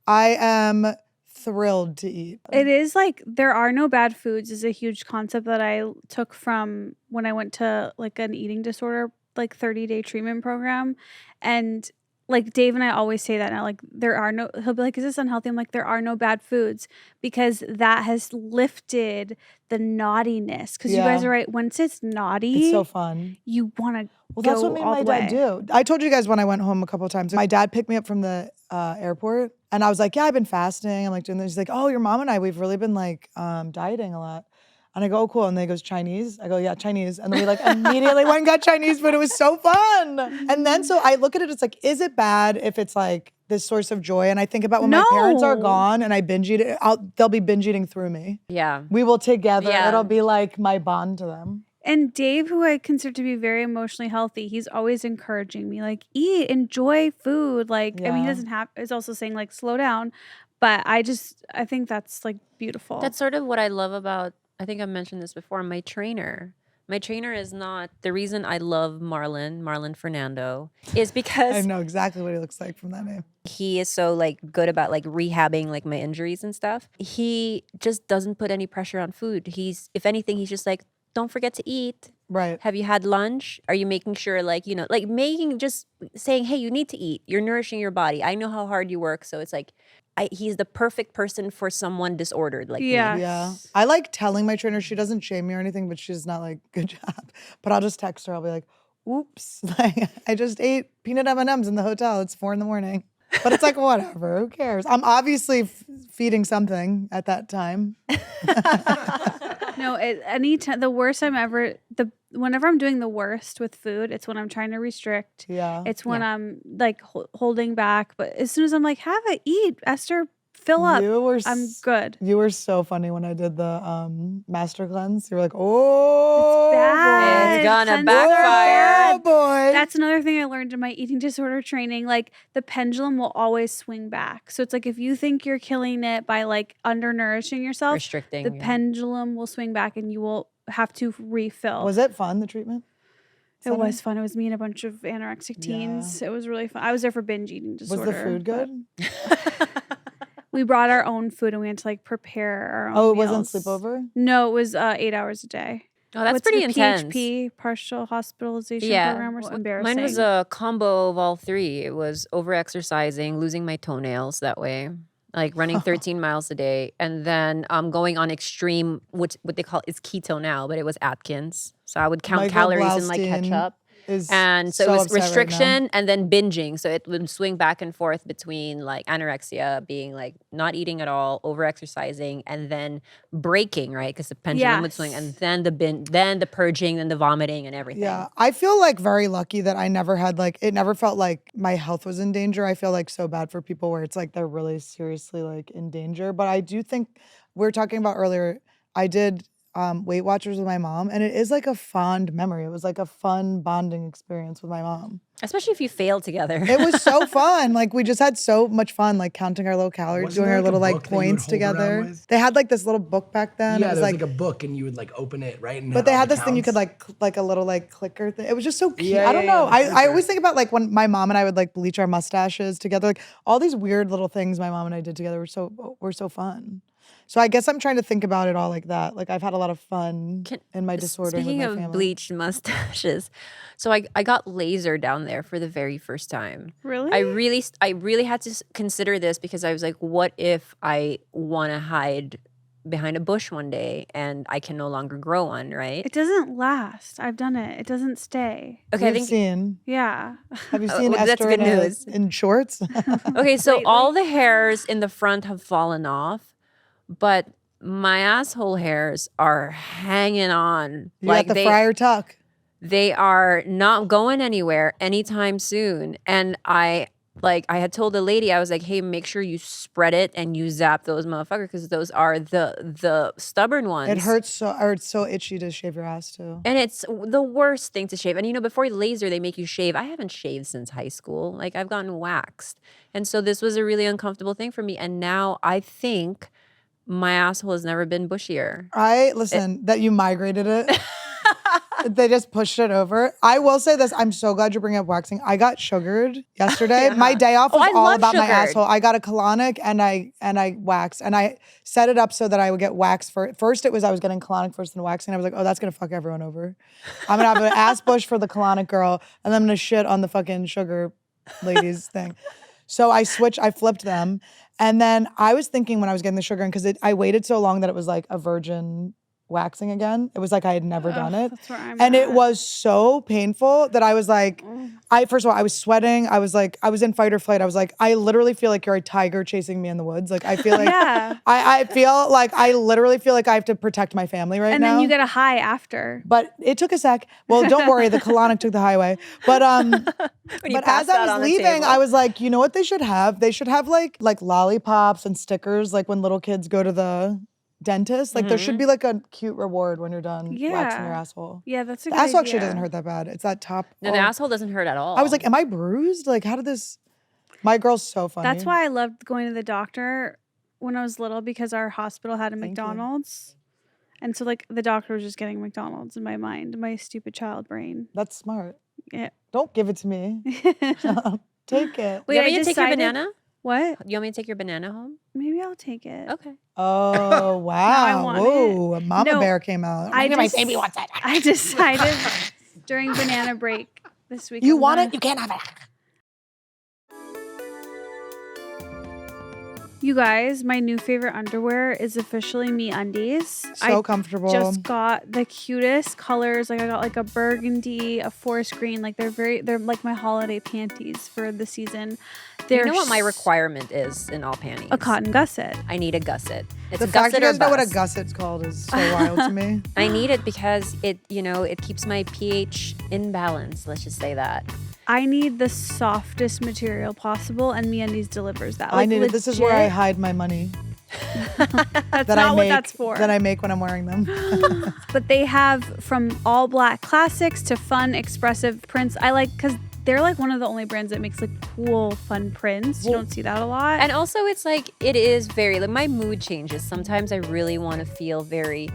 I am thrilled to eat. It is like there are no bad foods is a huge concept that I took from when I went to like an eating disorder like 30-day treatment program. And like Dave and I always say that now, like he'll be like, is this unhealthy? I'm like, there are no bad foods because that has lifted the naughtiness. Because you guys Yeah. are right. Once it's naughty, It's so fun. you want to Well, that's go what me and all my the dad way. do. I told you guys when I went home a couple of times. My dad picked me up from the airport, and I was like, "Yeah, I've been fasting." I'm like doing this. He's like, "Oh, your mom and I, we've really been like dieting a lot." And I go, "Oh, cool." And then he goes, "Chinese?" I go, "Yeah, Chinese." And then we like immediately went and got Chinese food. It was so fun. And then so I look at it, it's like, is it bad if it's like this source of joy? And I think about when my parents are No. gone and I binge eat it, they'll be binge eating through me. Yeah. We will together. Yeah. It'll be like my bond to them. And Dave, who I consider to be very emotionally healthy, he's always encouraging me, like, eat, enjoy food. Like, I mean, he Yeah. doesn't have, he's also saying, like, slow down. But I think that's like beautiful. That's sort of what I love about, I think I've mentioned this before, my trainer. My trainer is not, the reason I love Marlon Fernando, is I because know exactly what he looks like from that name. he is so like good about like rehabbing like my injuries and stuff. He just doesn't put any pressure on food. If anything, he's just like, don't forget to eat. Right. Have you had lunch? Are you making sure like, like just saying, hey, you need to eat. You're nourishing your body. I know how hard you work. So it's like, he's the perfect person for someone disordered like me. Yeah. Yeah. I like telling my trainer, she doesn't shame me or anything, but she's not like, good job. But I'll just text her. I'll be like, oops, like I just ate peanut M&Ms in the hotel. It's 4 a.m. But it's like, whatever, who cares? I'm obviously feeding something at that time. No, the worst whenever I'm doing the worst with food, it's when I'm trying to restrict. Yeah. It's when I'm like holding back. But as soon as I'm like, have it, eat, Esther, fill up. I'm good. You were so funny when I did the master cleanse. You were like, oh, It's bad. It's gonna Cleanses are backfire. Oh, boy. That's another thing I learned in my eating disorder training. Like the pendulum will always swing back. So it's like if you think you're killing it by like undernourishing yourself, Restricting. the pendulum will swing back and you will have to refill. Was it fun, the treatment? It was fun. It was me and a bunch of anorexic teens. It was really fun. I was there for binge eating Was disorder. the food but good? We brought our own food and we had to like prepare our own Oh, it wasn't meals. sleepover? No, it was 8 hours a day. Oh, that's What's pretty the intense. PHP, partial hospitalization Yeah. program, or something embarrassing? Mine was a combo of all three. It was over-exercising, losing my toenails that way, like running 13 miles a day, and then going on extreme, what they call it's keto now, but it was Atkins. So I would count Michael calories and like Blaustein ketchup. is And so so it was upset right now. restriction and then binging. So it would swing back and forth between like anorexia, being like not eating at all, over exercising, and then breaking, right? Because the pendulum would swing, and then then the purging, then the vomiting and everything. Yeah, I feel like very lucky that I never had like it never felt like my health was in danger. I feel like so bad for people where it's like they're really seriously like in danger. But I do think we were talking about earlier. I did Weight Watchers with my mom, and it is like a fond memory. It was like a fun bonding experience with my mom. Especially if you fail together. It was so fun. Like we just had so much fun, like counting our little calories, Wasn't doing there, our like, a little like book that you would points hold around together. with? They had like this little book back then. Yeah, It was there was like a book and you would like open it, right? And but they all had the this thing you could counts. like a little like clicker thing. It was just so cute. Yeah, I don't yeah, know. yeah, the I always clicker. think about like when my mom and I would like bleach our mustaches together. Like all these weird little things my mom and I did together were so fun. So I guess I'm trying to think about it all like that. Like I've had a lot of fun in my disorder with Speaking my of family. bleached mustaches, so I got laser down there for the very first time. Really? I really had to consider this because I was like, what if I want to hide behind a bush one day and I can no longer grow one, right? It doesn't last. I've done it. It doesn't stay. Okay, I We've think seen. Yeah. Have you Oh, seen well, that's Esther good news. in shorts? okay, so Lately. all the hairs in the front have fallen off, but my asshole hairs are hanging on. You like got the Friar Tuck. they are not going anywhere anytime soon. And I had told the lady, I was like, hey, make sure you spread it and you zap those motherfuckers because those are the stubborn ones. It hurts so, or it's so itchy to shave your ass too. And it's the worst thing to shave. And before laser, they make you shave. I haven't shaved since high school. Like I've gotten waxed. And so this was a really uncomfortable thing for me. And now I think my asshole has never been bushier. That you migrated it. They just pushed it over. I will say this. I'm so glad you're bringing up waxing. I got sugared yesterday. My day off was I all love about my sugared. asshole. I got a colonic and I waxed. And I set it up so that I would get waxed first. It was I was getting colonic first and waxing. I was like, oh, that's going to fuck everyone over. I'm going to have an ass bush for the colonic girl. And then I'm going to shit on the fucking sugar ladies thing. So I flipped them. And then I was thinking when I was getting the sugar in, because I waited so long that it was like a virgin waxing again. It was like I had never done it. That's where I'm And it at. was so painful that I was like, first of all, I was sweating. I was like, I was in fight or flight. I was like, I literally feel like you're a tiger chasing me in the woods. Like I feel like, Yeah. I literally feel like I have to protect my family right And now. then you get a high after. But it took a sec. Well, don't worry, the colonic took the highway. But When you but passed as I out was on the leaving, table. I was like, you know what they should have? They should have like lollipops and stickers, like when little kids go to the dentist. Like there should be like a cute reward when you're done waxing your Yeah. asshole. Yeah, that's a The good asshole actually idea. doesn't hurt that bad. It's that top. No, the asshole doesn't hurt at all. I was like, am I bruised? Like, how did this? My girl's so funny. That's why I loved going to the doctor when I was little, because our hospital had a Thank you. McDonald's. And so like the doctor was just getting McDonald's in my mind, my stupid child brain. That's smart. Yeah. Don't give it to me. Take it. Wait, you want I me to take your decided- banana? What? You want me to take your banana home? Maybe I'll take it. Okay. Oh wow! want Whoa, a mama No, bear came out. I my just- baby wants it. I decided during banana break this week. You I'm want gonna- it? You can't have it. You guys, my new favorite underwear is officially MeUndies. So comfortable. Just got the cutest colors. Like I got like a burgundy, a forest green. Like they're like my holiday panties for the season. They're You know what my requirement is in all panties? a cotton gusset. I need a gusset. It's the a fact you gusset or guys know what a bust. gusset's called is so wild to me. I need it because it keeps my pH in balance. Let's just say that. I need the softest material possible, and MeUndies delivers that. I Like, need it. This is where I legit, hide my money That's that not I what make. that's for. That I make when I'm wearing them. But they have from all black classics to fun, expressive prints. I like because they're like one of the only brands that makes like cool, fun prints. You don't see that a lot. And also, it's like it is very like my mood changes. Sometimes I really want to feel very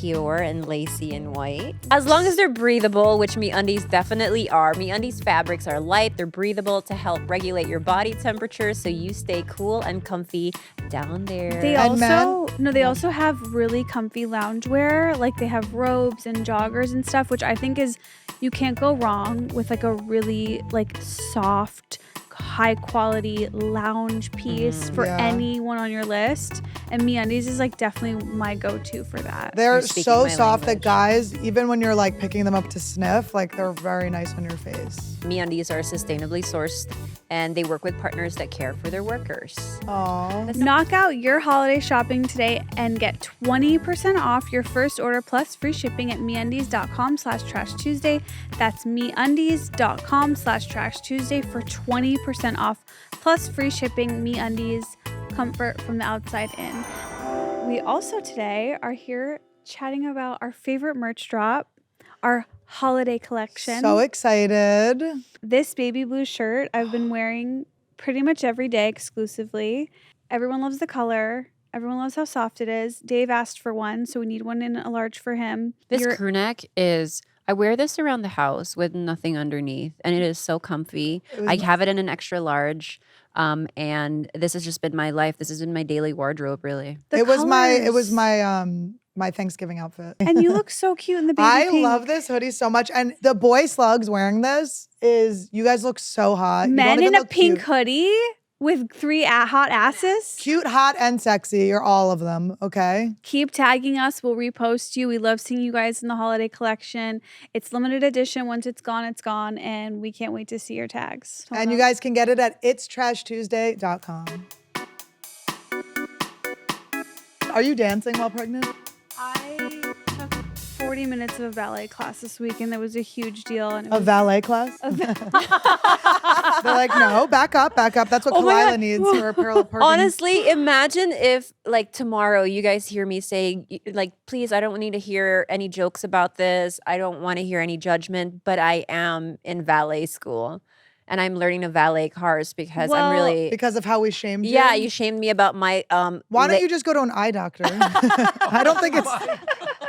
pure and lacy and white. As long as they're breathable, which MeUndies definitely are. MeUndies fabrics are light, they're breathable to help regulate your body temperature so you stay cool and comfy down there. They And also have really comfy loungewear. Like they have robes and joggers and stuff, which I think is, you can't go wrong with like a really like soft, high quality lounge piece for anyone on your list. And MeUndies is like definitely my go-to for that. They're You're speaking so my soft language. that guys, even when you're like picking them up to sniff, like they're very nice on your face. MeUndies are sustainably sourced and they work with partners that care for their workers. Aww. Knock out your holiday shopping today and get 20% off your first order plus free shipping at MeUndies.com/TrashTuesday. That's MeUndies.com/TrashTuesday for 20% off plus free shipping. MeUndies, comfort from the outside in. We also today are here chatting about our favorite merch drop, our holiday collection. So excited. This baby blue shirt I've been wearing pretty much every day exclusively. Everyone loves the color. Everyone loves how soft it is. Dave asked for one, so we need one in a large for him. This crew neck is, I wear this around the house with nothing underneath, and it is so comfy. I have it in an extra large, and this has just been my life. This has been my daily wardrobe, really. It was colors. my Thanksgiving outfit. And you look so cute in the baby I pink. love this hoodie so much. And the boy slugs wearing this you guys look so hot. You don't Men even in a look pink cute. hoodie with 3 hot asses. Cute, hot, and sexy. You're all of them, okay? Keep tagging us. We'll repost you. We love seeing you guys in the holiday collection. It's limited edition. Once it's gone, it's gone. And we can't wait to see your tags. And you guys can get it at itstrashtuesday.com. Are you dancing while pregnant? I took 40 minutes of a ballet class this week, and that was a huge deal. And it A was valet class? They're like, no, back up. That's what Oh my Kalila God. needs for a parallel parking. Honestly, imagine if like tomorrow you guys hear me say like, please, I don't need to hear any jokes about this. I don't want to hear any judgment, but I am in valet school and I'm learning to valet cars because Well, I'm really, Because of how we shamed you? yeah, you shamed me about my, Why don't you just go to an eye doctor? I don't think it's,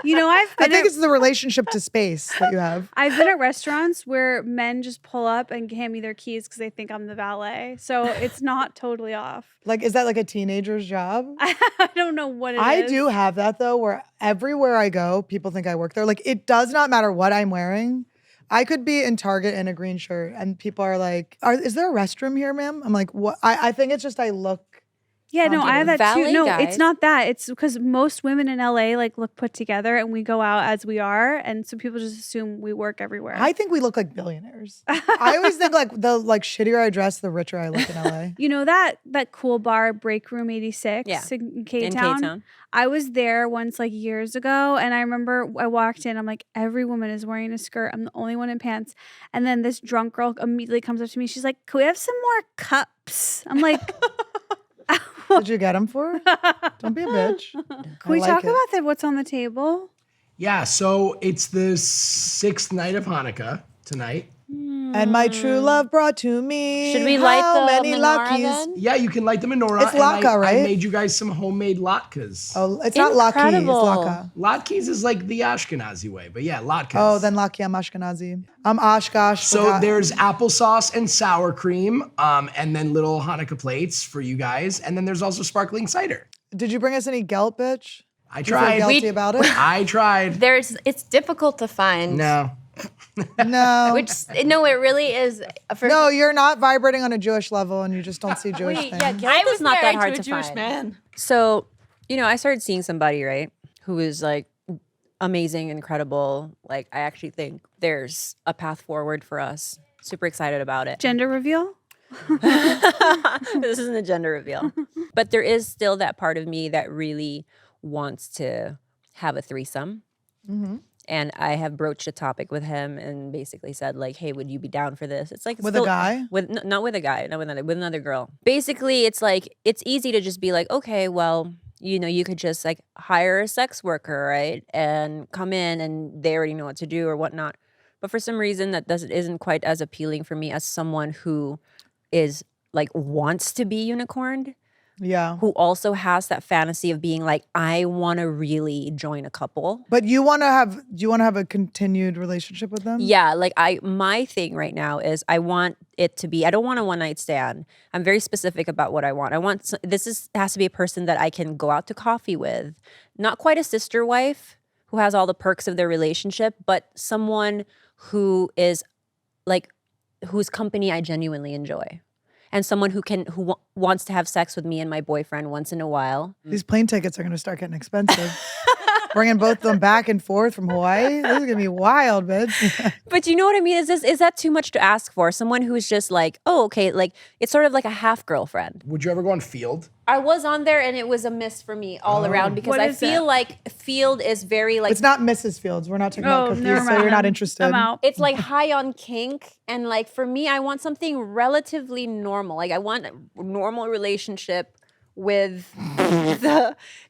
You know, I think it's the relationship to space that you have. I've been at restaurants where men just pull up and hand me their keys because they think I'm the valet. So it's not totally off. Like, is that like a teenager's job? I don't know what it is. I do have that though, where everywhere I go, people think I work there. Like, it does not matter what I'm wearing. I could be in Target in a green shirt and people are like, is there a restroom here, ma'am? I'm like, what? I think it's just I look. Yeah, no, I have that too. Valet No, guys. it's not that. It's because most women in LA like look put together and we go out as we are. And so people just assume we work everywhere. I think we look like billionaires. I always think like the shittier I dress, the richer I look in LA. You know that cool bar, Break Room 86 Yeah. in K-Town? in K-Town. I was there once like years ago and I remember I walked in, I'm like, every woman is wearing a skirt. I'm the only one in pants. And then this drunk girl immediately comes up to me. She's like, can we have some more cups? I'm like, Did you get them for her? Don't be a bitch. can we talk about what's on the table? Yeah, so it's the 6th night of Hanukkah tonight. And my true love brought to me. Should we light how the many menorah Latkes? then? Yeah, you can light the menorah. It's and latke, I right? made you guys some homemade latkes. Oh, it's not Latkes, it's Incredible. Laka. Latkes is like the Ashkenazi way, but yeah, latkes. Oh, then Laki, I'm Ashkenazi. I'm Oshkosh. So forgot. there's applesauce and sour cream, and then little Hanukkah plates for you guys, and then there's also sparkling cider. Did you bring us any gelt, bitch? I You feel tried. guilty about it? I tried. It's difficult to find. No. No. No, it really is. No, you're not vibrating on a Jewish level and you just don't see Jewish things. Yeah, I guilt was is not that married hard to a to Jewish find. man. So, I started seeing somebody, right, who is like amazing, incredible. Like, I actually think there's a path forward for us. Super excited about it. Gender reveal? This isn't a gender reveal. But there is still that part of me that really wants to have a threesome. Mm-hmm. And I have broached a topic with him and basically said, like, hey, would you be down for this? It's like it's With a guy? not with a guy, not with another girl. Basically, it's like it's easy to just be like, okay, well, you could just like hire a sex worker, right? And come in and they already know what to do or whatnot. But for some reason that isn't quite as appealing for me as someone who is like wants to be unicorned. Yeah. who also has that fantasy of being like, I want to really join a couple. But do you want to have a continued relationship with them? Yeah, like my thing right now is I want it to be, I don't want a one night stand. I'm very specific about what I want. Has to be a person that I can go out to coffee with. Not quite a sister wife who has all the perks of their relationship, but someone who is like, whose company I genuinely enjoy. And someone who wants to have sex with me and my boyfriend once in a while. These plane tickets are going to start getting expensive. Bringing both of them back and forth from Hawaii. This is going to be wild, bitch. But you know what I mean? Is that too much to ask for? Someone who's just like, oh, okay, like it's sort of like a half girlfriend. Would you ever go on Field? I was on there and it was a miss for me all around because What I is feel it? like Field is very like, It's not Mrs. Fields. We're not talking about cookies, never so mind. you're not interested. I'm out. it's like high on kink. And like for me, I want something relatively normal. Like I want a normal relationship with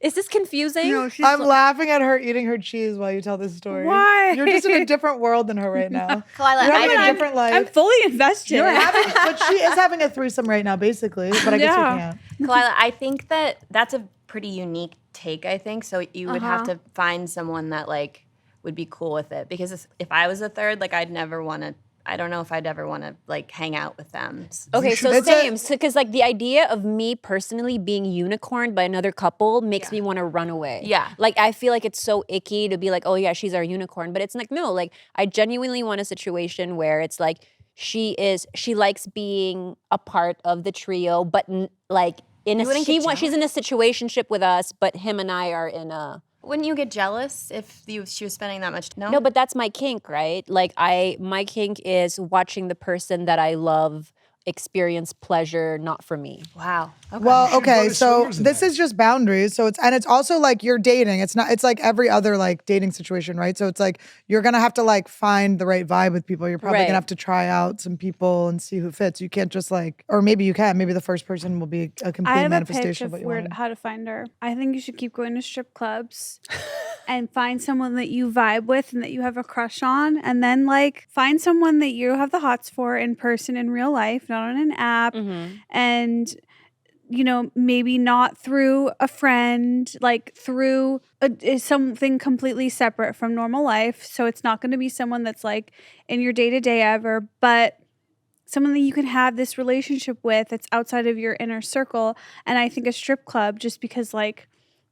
is this confusing? No, she's I'm laughing at her eating her cheese while you tell this story. Why? You're just in a different world than her right now. Kalila, You're having a I, different life. I'm fully invested. But she is having a threesome right now, basically. But I guess you Yeah. can't. Kalila, I think that's a pretty unique take, I think. So you would have to find someone that like would be cool with it. Because if I was a third, like I don't know if I'd ever want to like hang out with them. Okay, so It's same. Because like the idea of me personally being unicorned by another couple makes Yeah. me want to run away. Yeah. Like I feel like it's so icky to be like, oh yeah, she's our unicorn. But it's like, no, like I genuinely want a situation where it's like she likes being a part of the trio, but like wouldn't get she's in a situationship with us, but him and I are in a. Wouldn't you get jealous if she was spending that much? No, but that's my kink, right? Like my kink is watching the person that I love experience pleasure, not for me. Wow. Okay. Well, should go okay, to so swingers this events. is just boundaries. So it's also like you're dating. It's like every other like dating situation, right? So it's like you're gonna have to like find the right vibe with people. You're probably Right. gonna have to try out some people and see who fits. You can't just like, or maybe you can. Maybe the first person will be a I complete have a pitch manifestation of of what you where want. how to find her. I think you should keep going to strip clubs and find someone that you vibe with and that you have a crush on, and then like find someone that you have the hots for in person in real life, not on an app, and maybe not through a friend, like through something completely separate from normal life. So it's not going to be someone that's like in your day-to-day ever, but someone that you can have this relationship with that's outside of your inner circle. And I think a strip club, just because like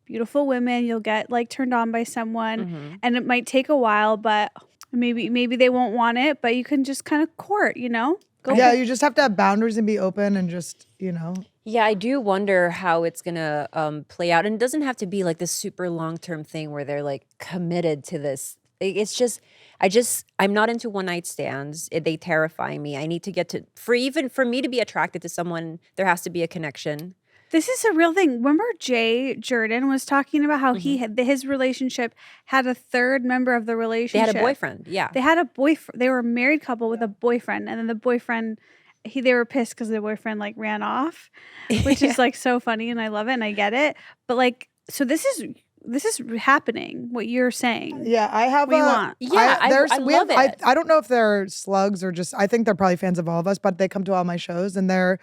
beautiful women, you'll get like turned on by someone, and it might take a while, but maybe they won't want it, but you can just kind of court, Go Yeah, for- you just have to have boundaries and be open and just, Yeah, I do wonder how it's gonna play out, and it doesn't have to be like this super long-term thing where they're like committed to this. It's just, I'm not into one-night stands. They terrify me. I need to get to for me to be attracted to someone, there has to be a connection. This is a real thing. Remember Jay Jordan was talking about how his relationship had a third member of the They relationship. had a boyfriend. Yeah. They had a boyfriend. They were a married couple with a boyfriend, and then the boyfriend, they were pissed because the boyfriend like ran off, which is like so funny, and I love it and I get it. But like, so this is happening. What you're saying? yeah, I have What do you want? Yeah, I love it. I don't know if they're slugs or just, I think they're probably fans of all of us, but they come to all my shows and they're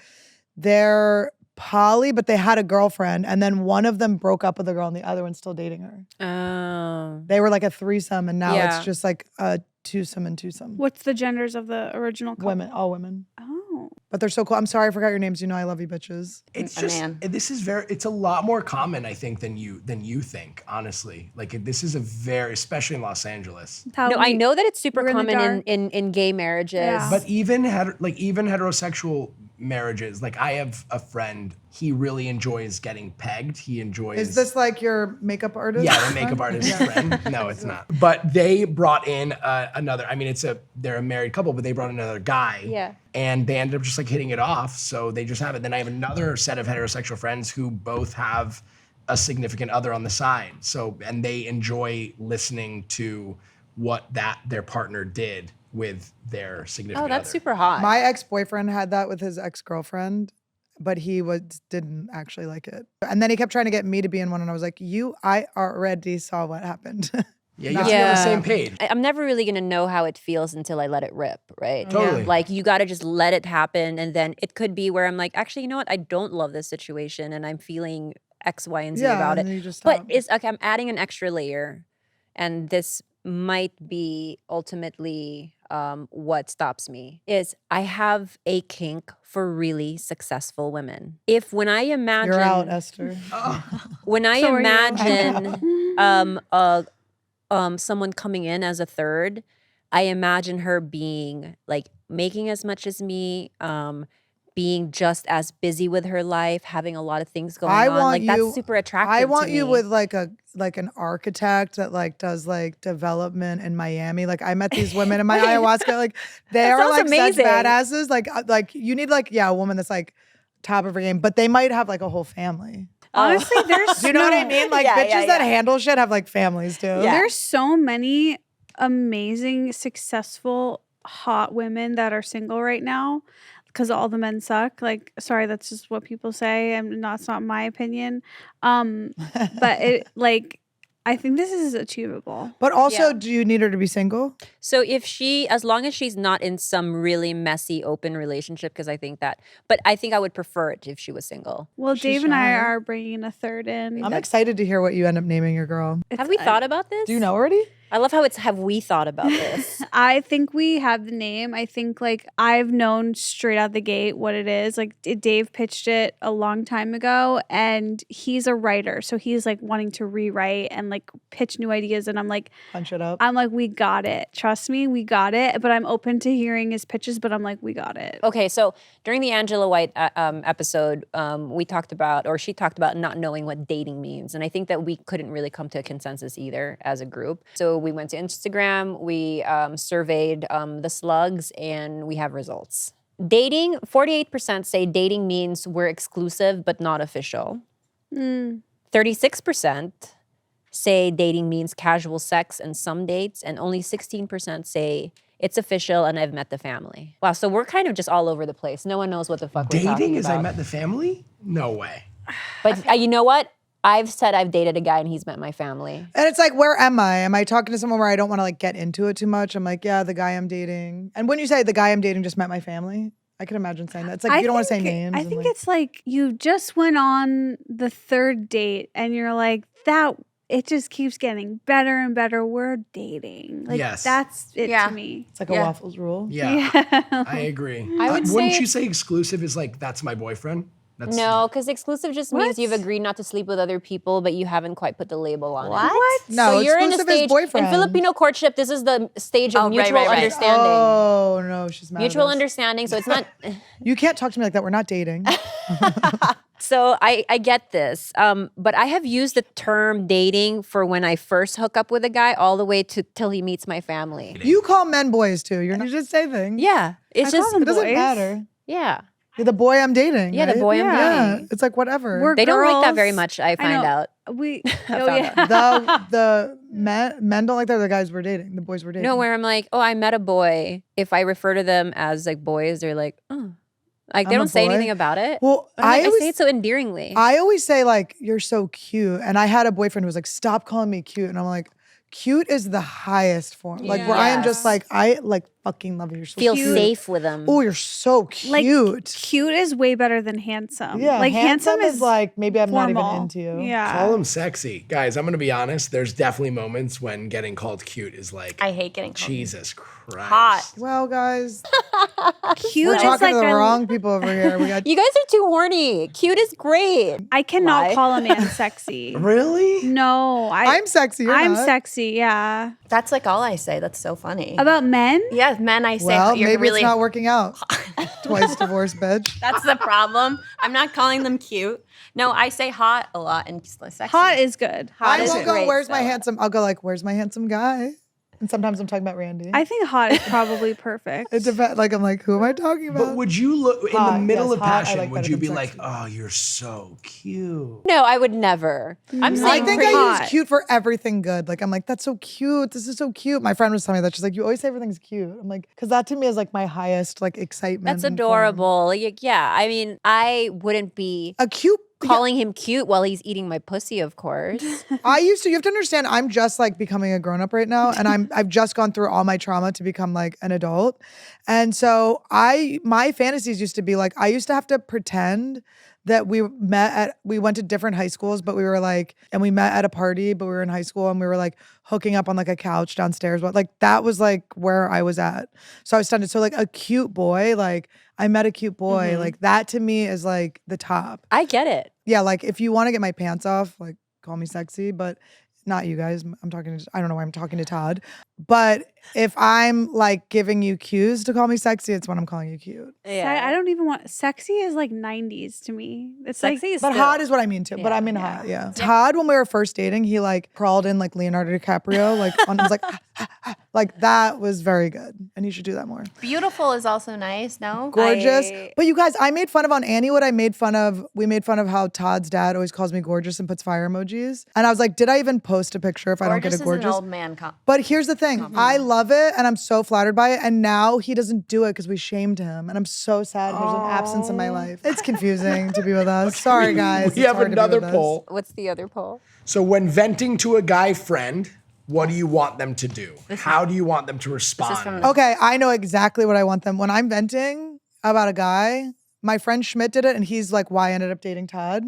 poly, but they had a girlfriend, and then one of them broke up with the girl and the other one's still dating her. Oh. They were like a threesome, and now Yeah. it's just like a twosome and twosome. What's the genders of the original couple? Women, all women. Oh, But they're so cool. I'm sorry I forgot your names. You know I love you bitches. It's A just man. this is it's a lot more common, I think, than you think, honestly. Like this is especially in Los Angeles. how No, I we- know that it's super we're in the common dark. in gay marriages. Yeah. But even heterosexual marriages, like I have a friend, he really enjoys getting pegged. He enjoys. Is this like your makeup artist? Yeah, the makeup artist friend. No, it's not. But they brought in another. I mean, they're a married couple, but they brought in another guy. Yeah. And they ended up just like hitting it off. So they just have it. Then I have another set of heterosexual friends who both have a significant other on the side. So and they enjoy listening to what their partner did with their significant Oh, that's other. super hot. My ex-boyfriend had that with his ex-girlfriend, but he didn't actually like it. And then he kept trying to get me to be in one, and I was like, I already saw what happened. Yeah, you have to be on the same page. I'm never really going to know how it feels until I let it rip, right? Totally. Like, you got to just let it happen. And then it could be where I'm like, actually, you know what? I don't love this situation and I'm feeling X, Y, and Z about and it. then you just But stop. it's okay, I'm adding an extra layer. And this might be ultimately what stops me is I have a kink for really successful women. When I imagine, You're out, Esther. when I So are you. imagine someone coming in as a third, I imagine her being like making as much as me, being just as busy with her life, having a lot of things going on. Like, that's super attractive I want to you me. with like an architect that like does like development in Miami. Like I met these women in my ayahuasca. Like they are sounds like amazing. such badasses. Like you need like a woman that's like top of her game, but they might have like a whole family. Honestly, there's Do you know what I mean? Like bitches that handle shit have like families too. There's so many amazing, successful, hot women that are single right now because all the men suck. Like, sorry, that's just what people say. It's not my opinion. But it like I think this is achievable. But also, do you need her to be single? So as long as she's not in some really messy open relationship, because I think I would prefer it if she was single. Well, She's Dave and I shy. are bringing a third in. I'm excited to hear what you end up naming your girl. Have we thought about this? Do you know already? I love how it's have we thought about this? I think we have the name. I think like I've known straight out the gate what it is. Like Dave pitched it a long time ago and he's a writer. So he's like wanting to rewrite and like pitch new ideas. And I'm like, punch it up. I'm like, we got it. Trust me, we got it. But I'm open to hearing his pitches, but I'm like, we got it. Okay, so during the Angela White episode, she talked about not knowing what dating means. And I think that we couldn't really come to a consensus either as a group. So we went to Instagram, we surveyed the slugs, and we have results. Dating, 48% say dating means we're exclusive but not official. 36% say dating means casual sex and some dates, and only 16% say it's official and I've met the family. Wow, so we're kind of just all over the place. No one knows what the fuck we're talking about. Dating is I met the family? No way. But you know what? I've said I've dated a guy and he's met my family. And it's like, where am I? Am I talking to someone where I don't want to like get into it too much? I'm like, yeah, the guy I'm dating. And when you say the guy I'm dating just met my family, I can imagine saying that. It's like, you don't want to say names. I think it's like you just went on the third date and you're like, it just keeps getting better and better. We're dating. Like, Yes. that's it to me. It's like a waffles rule. Yeah. I agree. I would Wouldn't say you say exclusive is like, that's my boyfriend? No, because exclusive just means you've agreed not to sleep with other people, but you haven't quite put the label on it. No, So you're in a exclusive is stage boyfriend. in Filipino courtship. This is the stage of mutual right. understanding. Oh, no, she's mad. Mutual at us. understanding. So it's not. You can't talk to me like that. We're not dating. So I get this, but I have used the term dating for when I first hook up with a guy all the way to till he meets my family. You call men boys too. You're not. You just say things. Yeah, it's I call just them It doesn't boys. matter. yeah. You're the boy I'm dating. Yeah, the right? boy I'm Yeah, dating. it's like whatever. We're They don't like that girls. very much. I find know. out. We found the men don't like that. The guys we're dating. The boys we're dating. No, where I'm like, oh, I met a boy. If I refer to them as like boys, they're like, oh, like they I'm a don't say boy. anything about it. Well, But I'm like, I always say it so endearingly. I always say like, you're so cute. And I had a boyfriend who was like, stop calling me cute. And I'm like, cute is the highest form. Like where I am just like, I like fucking love you. You're so Feel cute. safe with them. Oh, you're so cute. like cute is way better than handsome. Yeah, like handsome is like maybe I'm not formal. even into you. Yeah. Call him sexy. Guys, I'm going to be honest. There's definitely moments when getting called cute is like, I hate getting called Jesus Christ. hot. Well, guys, Cute we're is talking like to the a- wrong people over here. We got You guys are too horny. Cute is great. I cannot Lie. call a man sexy. Really? No, I'm sexy. You're I'm not. sexy. Yeah. That's like all I say. That's so funny. About men? Yeah, men I say Well, you're maybe really it's not working out. Twice divorced, bitch. That's the problem. I'm not calling them cute. No, I say hot a lot and sexy. Hot is good. Hot I is won't good. go, great, where's my Stella. handsome? I'll go like, where's my handsome guy? And sometimes I'm talking about Randy. I think hot is probably perfect. It depends. Like, I'm like, who am I talking about? But would you look in the Hot, middle yes, of hot, I passion? like Would better you than be like, sexy. "Oh, you're so cute"? No, I would never. I'm I saying think pretty. I hot. use cute for everything good. Like, I'm like, that's so cute. This is so cute. My friend was telling me that. She's like, you always say everything's cute. I'm like, because that to me is like my highest like excitement. That's and fun. adorable. Like, yeah, I mean, I wouldn't be. A cute calling him cute while he's eating my pussy, of course. you have to understand, I'm just like becoming a grown up right now. And I've just gone through all my trauma to become like an adult. And so my fantasies used to be like, I used to have to pretend that we went to different high schools, but we were like, and we met at a party, but we were in high school and we were like hooking up on like a couch downstairs. But like, that was like where I was at. So I was stunted. So like a cute boy, like I met a cute boy, like that to me is like the top. I get it. Yeah, like if you want to get my pants off, like call me sexy, but not you guys. I don't know why I'm talking to Todd. But if I'm like giving you cues to call me sexy, it's when I'm calling you cute. Yeah. I don't even want sexy is like 90s to me. It's Sexy like is But still- hot is what I mean too. But I mean hot, yeah. Todd, when we were first dating, he like crawled in like Leonardo DiCaprio, like on was like that was very good. And he should do that more. Beautiful is also nice, no? Gorgeous. But you guys, I made fun of on Anniewood, we made fun of how Todd's dad always calls me gorgeous and puts fire emojis. And I was like, did I even post a picture if I don't get a Gorgeous is gorgeous? an old man But here's the thing. I love it and I'm so flattered by it. And now he doesn't do it because we shamed him. And I'm so sad there's an absence in my life. It's confusing to be with us. Sorry, guys. We It's have hard to be another with us. poll. What's the other poll? So when venting to a guy friend, what do you want them to do? How do you want them to respond? from the- Okay, I know exactly what I want them. When I'm venting about a guy, my friend Schmidt did it and he's like why I ended up dating Todd.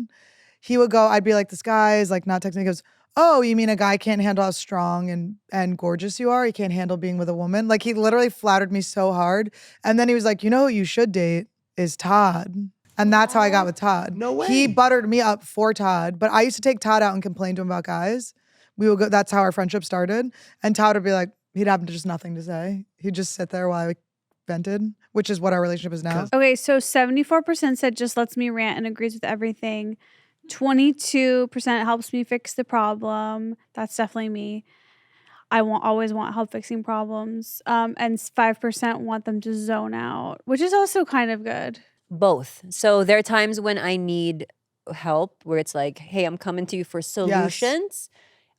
He would go, I'd be like, this guy is like not texting me. He goes, oh, you mean a guy can't handle how strong and gorgeous you are? He can't handle being with a woman? Like he literally flattered me so hard. And then he was like, you know who you should date is Todd. And that's how I got with Todd. No way. He buttered me up for Todd. But I used to take Todd out and complain to him about guys. We would go, that's how our friendship started. And Todd would be like, he'd have just nothing to say. He'd just sit there while I vented, which is what our relationship is now. Okay, so 74% said just lets me rant and agrees with everything. 22% helps me fix the problem. That's definitely me. I always want help fixing problems. And 5% want them to zone out, which is also kind of good. Both. So there are times when I need help where it's like, hey, I'm coming to you for solutions.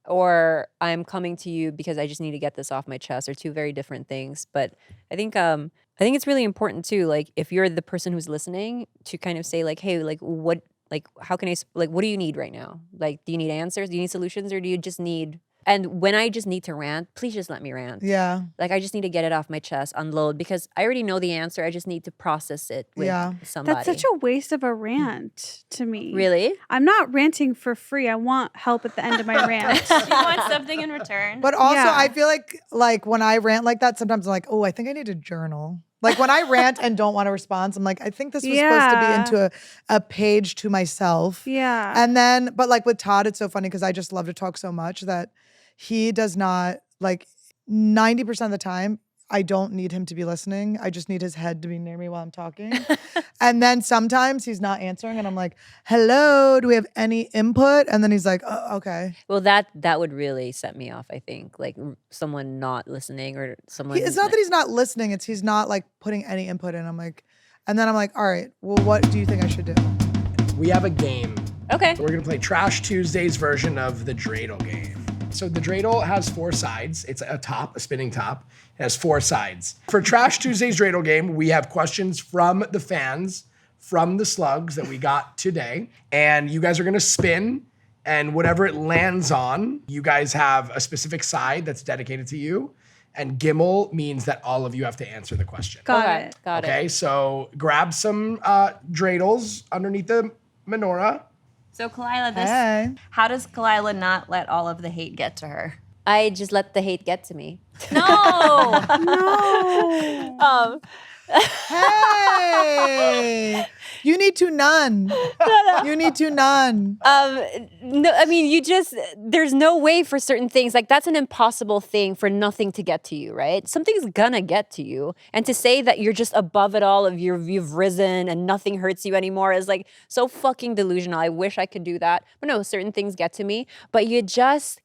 Or I'm coming to you because I just need to get this off my chest, are two very different things. But I think it's really important too, like if you're the person who's listening, to kind of say like, hey, like what, like how can I, like what do you need right now? Like, do you need answers? Do you need solutions? Or do you just need, and when I just need to rant, please just let me rant. Yeah. Like I just need to get it off my chest, unload, because I already know the answer. I just need to process it with somebody. That's such a waste of a rant to me. Really? I'm not ranting for free. I want help at the end of my rant. You want something in return. But also, Yeah. I feel like when I rant like that, sometimes I'm like, oh, I think I need to journal. Like when I rant and don't want a response, I'm like, I think this was supposed to be into a page to myself. Yeah. And then, but like with Todd, it's so funny because I just love to talk so much that he does not, like 90% of the time, I don't need him to be listening. I just need his head to be near me while I'm talking. And then sometimes he's not answering and I'm like, hello, do we have any input? And then he's like, oh, okay. Well, that would really set me off, I think. Like someone not listening or someone. It's not that he's not listening. It's he's not like putting any input in. I'm like, and then I'm like, all right, well, what do you think I should do? We have a game. Okay. So we're gonna play Trash Tuesday's version of the Dreidel game. So the Dreidel has 4 sides. It's a spinning top. It has 4 sides. For Trash Tuesday's Dreidel game, we have questions from the fans, from the slugs that we got today. And you guys are gonna spin, and whatever it lands on, you guys have a specific side that's dedicated to you. And Gimel means that all of you have to answer the question. Got it. Got it. Okay, so grab some Dreidels underneath the menorah. So Kalila, Hey. how does Kalila not let all of the hate get to her? I just let the hate get to me. No. No. Hey, you need to none. You need to none. No, I mean, there's no way for certain things. Like that's an impossible thing for nothing to get to you, right? Something's gonna get to you. And to say that you're just above it all, you've risen and nothing hurts you anymore is like so fucking delusional. I wish I could do that. But no, certain things get to me. But you just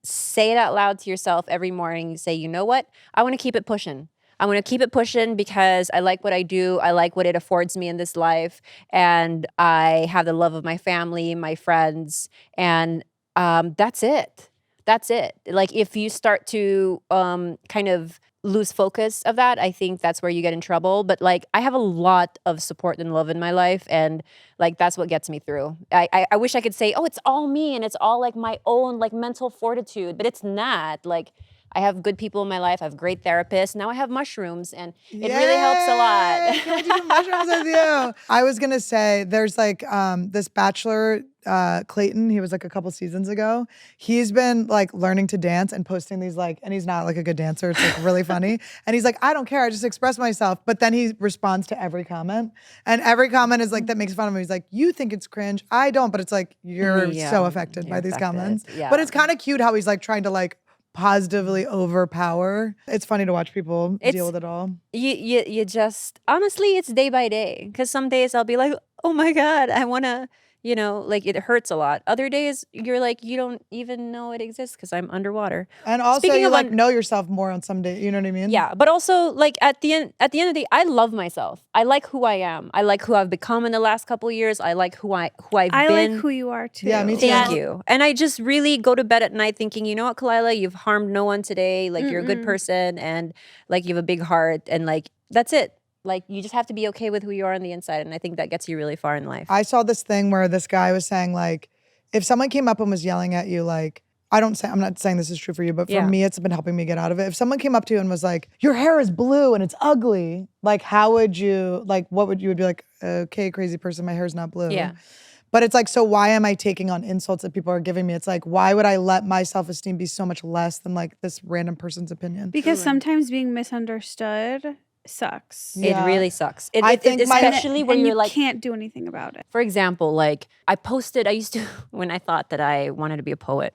say it out loud to yourself every morning. You say, you know what? I want to keep it pushing. I want to keep it pushing because I like what I do. I like what it affords me in this life. And I have the love of my family, my friends. And that's it. That's it. Like if you start to kind of lose focus of that, I think that's where you get in trouble. But like, I have a lot of support and love in my life, and like that's what gets me through. I wish I could say, oh, it's all me and it's all like my own like mental fortitude, but it's not. Like, I have good people in my life. I have great therapists. Now I have mushrooms, and it really helps a lot. Yay! Can we do mushrooms with you? I was gonna say there's like this Bachelor Clayton. He was like a couple seasons ago. He's been like learning to dance and posting these like, and he's not like a good dancer. It's like really funny. And he's like, I don't care. I just express myself. But then he responds to every comment, and every comment is like that makes fun of him. He's like, you think it's cringe? I don't. But it's like you're so affected by these comments. Yeah. But it's kind of cute how he's like trying to like positively overpower. It's funny to watch people deal with it all. You just, honestly, it's day by day. Because some days I'll be like, oh my God, I want to, you know, like it hurts a lot. Other days you're like, you don't even know it exists because I'm underwater. And also Speaking you of like know yourself more on some days, you know what I mean? Yeah, but also like at the end of the day, I love myself. I like who I am. I like who I've become in the last couple of years. I like who I've been. I like who you are too. Yeah, me too. Thank you. And I just really go to bed at night thinking, you know what, Kalila, you've harmed no one today. Like you're a good person, and like you have a big heart, and like that's it. Like you just have to be okay with who you are on the inside, and I think that gets you really far in life. I saw this thing where this guy was saying like, if someone came up and was yelling at you, like, I'm not saying this is true for you, but for me, it's been helping me get out of it. If someone came up to you and was like, your hair is blue and it's ugly, like, how would you, like, what would you be like, okay, crazy person, my hair's not blue. Yeah. But it's like, so why am I taking on insults that people are giving me? It's like, why would I let my self-esteem be so much less than like this random person's opinion? Because sometimes being misunderstood sucks. Yeah. It really sucks. I think especially when and you're you like, can't do anything about it. for example, like I used to, when I thought that I wanted to be a poet,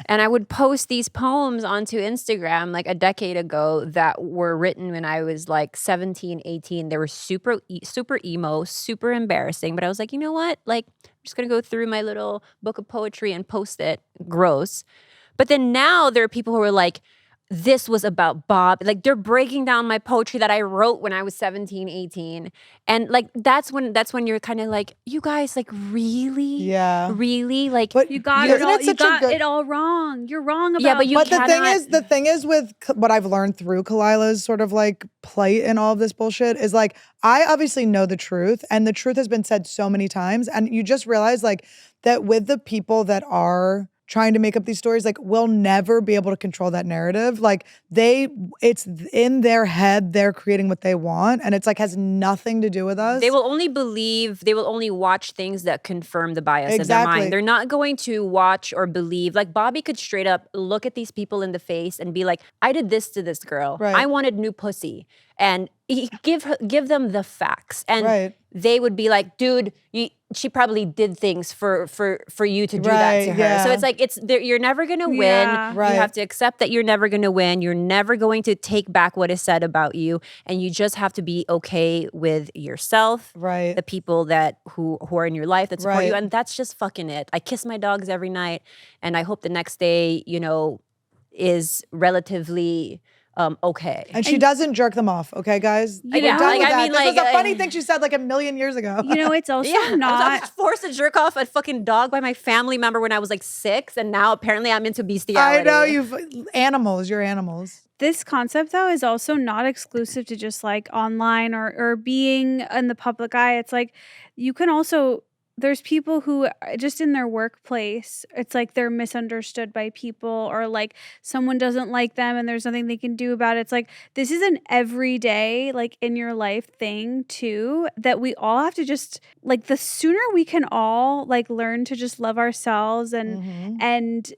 and I would post these poems onto Instagram like a decade ago that were written when I was like 17, 18. They were super emo, super embarrassing. But I was like, you know what? Like, I'm just going to go through my little book of poetry and post it. Gross. But then now there are people who are like, this was about Bob. Like they're breaking down my poetry that I wrote when I was 17, 18. And like that's when you're kind of like, you guys, like really? Yeah. Really? Like But You got isn't it all. it You such a got good- it all wrong. You're wrong about. Yeah, but you But cannot. the thing is with what I've learned through Kalila's sort of like plight and all of this bullshit is like, I obviously know the truth, and the truth has been said so many times, and you just realize like that with the people that are trying to make up these stories, like we'll never be able to control that narrative. Like it's in their head, they're creating what they want, and it's like has nothing to do with us. They will only watch things that confirm the bias of their Exactly. mind. They're not going to watch or believe. Like Bobby could straight up look at these people in the face and be like, I did this to this girl. Right. I wanted new pussy. And give them the facts. And Right. they would be like, dude, she probably did things for you to do that to her. yeah. So it's like you're never gonna win. Yeah. Right. You have to accept that you're never gonna win. You're never going to take back what is said about you, and you just have to be okay with yourself, Right. the people who are in your life that support you, Right. and that's just fucking it. I kiss my dogs every night, and I hope the next day, is relatively okay. And she doesn't jerk them off, okay, guys? Yeah. We're done with that. mean, This was like, a funny thing she said like a million years ago. You know, it's also Yeah, I not. was forced to jerk off a fucking dog by my family member when I was like 6, and now apparently I'm into I bestiality. know you're animals. This concept though is also not exclusive to just like online or being in the public eye. It's like you can also, there's people who just in their workplace, it's like they're misunderstood by people, or like someone doesn't like them and there's nothing they can do about it. It's like this is an everyday, like in your life thing too, that we all have to just like, the sooner we can all like learn to just love ourselves and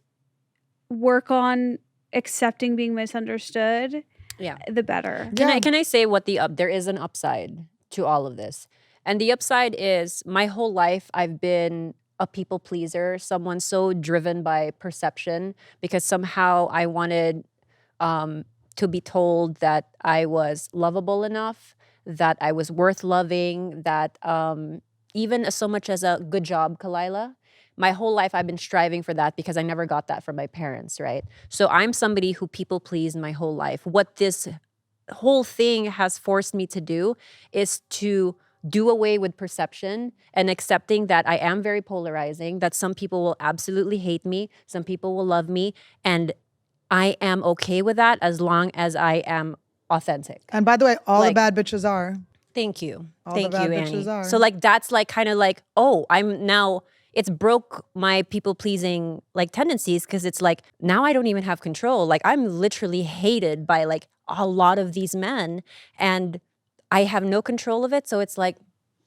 work on accepting being misunderstood, Yeah. the better. Can I say what there is an upside to all of this? And the upside is my whole life I've been a people pleaser, someone so driven by perception, because somehow I wanted to be told that I was lovable enough, that I was worth loving, that even so much as a good job, Kalila. My whole life I've been striving for that because I never got that from my parents, right? So I'm somebody who people pleased my whole life. What this whole thing has forced me to do is to do away with perception and accepting that I am very polarizing, that some people will absolutely hate me, some people will love me, and I am okay with that as long as I am authentic. And by the way, all the Like- bad bitches are. Thank you. All the Thank bad you, bitches Annie. are. So like that's like kind of like, oh, I'm now it's broke my people pleasing like tendencies because it's like now I don't even have control. Like I'm literally hated by like a lot of these men and I have no control of it. So it's like,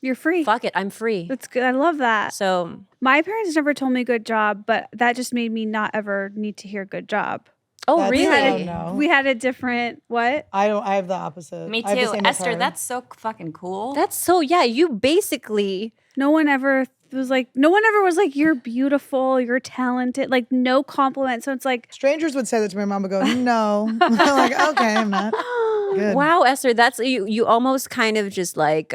You're free. fuck it, I'm free. That's good. I love that. So My parents never told me good job, but that just made me not ever need to hear good job. oh That's really? so no. We had a different what? I have the opposite. Me I have the too. same as Esther, her. that's so fucking cool. That's so yeah, you basically No one ever was like, you're beautiful, you're talented, like no compliment. So it's like, Strangers would say that to me. Mom would go, no. I'm like, okay, I'm not. Good. wow, Esther, that's you almost kind of just like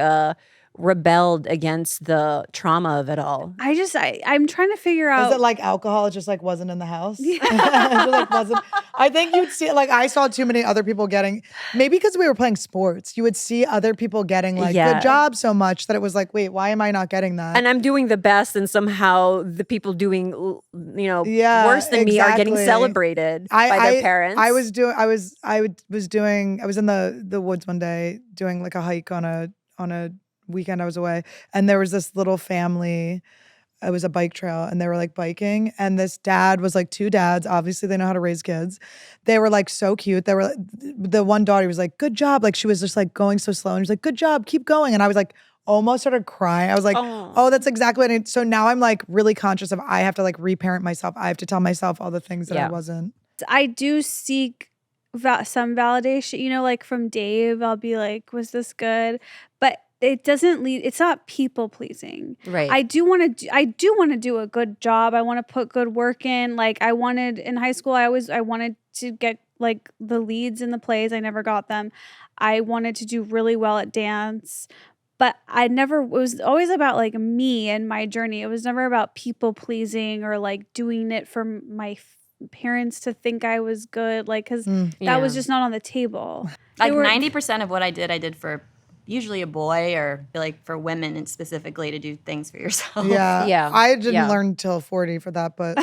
rebelled against the trauma of it all. I'm trying to figure out. Is it like alcohol? It just like wasn't in the house. It just, like wasn't. I think you'd see like I saw too many other people getting. Maybe because we were playing sports, you would see other people getting like Yeah. good job so much that it was like, wait, why am I not getting that? And I'm doing the best, and somehow the people doing, Yeah, worse than me are getting exactly. celebrated by their parents. I was in the woods one day doing like a hike on a weekend I was away, and there was this little family. It was a bike trail, and they were like biking, and this dad was like two dads. Obviously, they know how to raise kids. They were like so cute. They were the one daughter was like, "Good job!" Like she was just like going so slow, and she was like, "Good job, keep going." And I was like, almost started crying. I was like, "Oh, that's exactly what." So now I'm like really conscious of I have to like reparent myself. I have to tell myself all the things that I Yeah. wasn't. I do seek some validation, like from Dave, I'll be like, was this good? But it doesn't lead, it's not people pleasing. right. I do want to do a good job. I want to put good work in. Like I wanted in high school, I wanted to get like the leads in the plays. I never got them. I wanted to do really well at dance. But it was always about like me and my journey. It was never about people pleasing or like doing it for my parents to think I was good. Like, cause that was just not on the table. Like They were- 90% of what I did for usually a boy or like for women and specifically to do things for yourself. Yeah. Yeah. I didn't Yeah. learn till 40 for that, but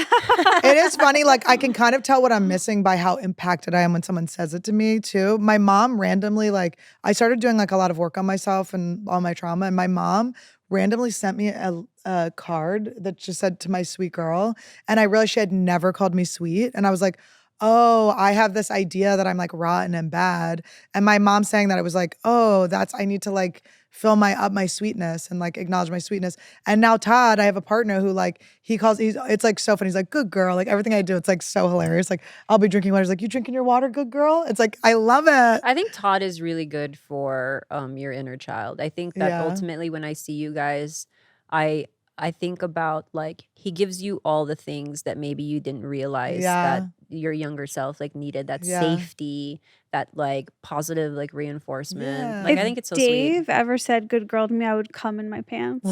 it is funny. Like I can kind of tell what I'm missing by how impacted I am when someone says it to me too. My mom randomly, like I started doing like a lot of work on myself and all my trauma. And my mom randomly sent me a card that just said to my sweet girl. And I realized she had never called me sweet. And I was like, oh, I have this idea that I'm like rotten and bad. And my mom saying that, it was like, oh, I need to like fill up my sweetness and like acknowledge my sweetness. And now Todd, I have a partner who like, it's like so funny. He's like, good girl. Like everything I do, it's like so hilarious. Like I'll be drinking water. He's like, you drinking your water, good girl? It's like, I love it. I think Todd is really good for your inner child. I think that Yeah. ultimately when I see you guys, I think about like he gives you all the things that maybe you didn't realize Yeah. that your younger self like needed, that Yeah. safety, that like positive like reinforcement. Yeah. Like if I think it's so Dave sweet. ever said good girl to me, I would come in my pants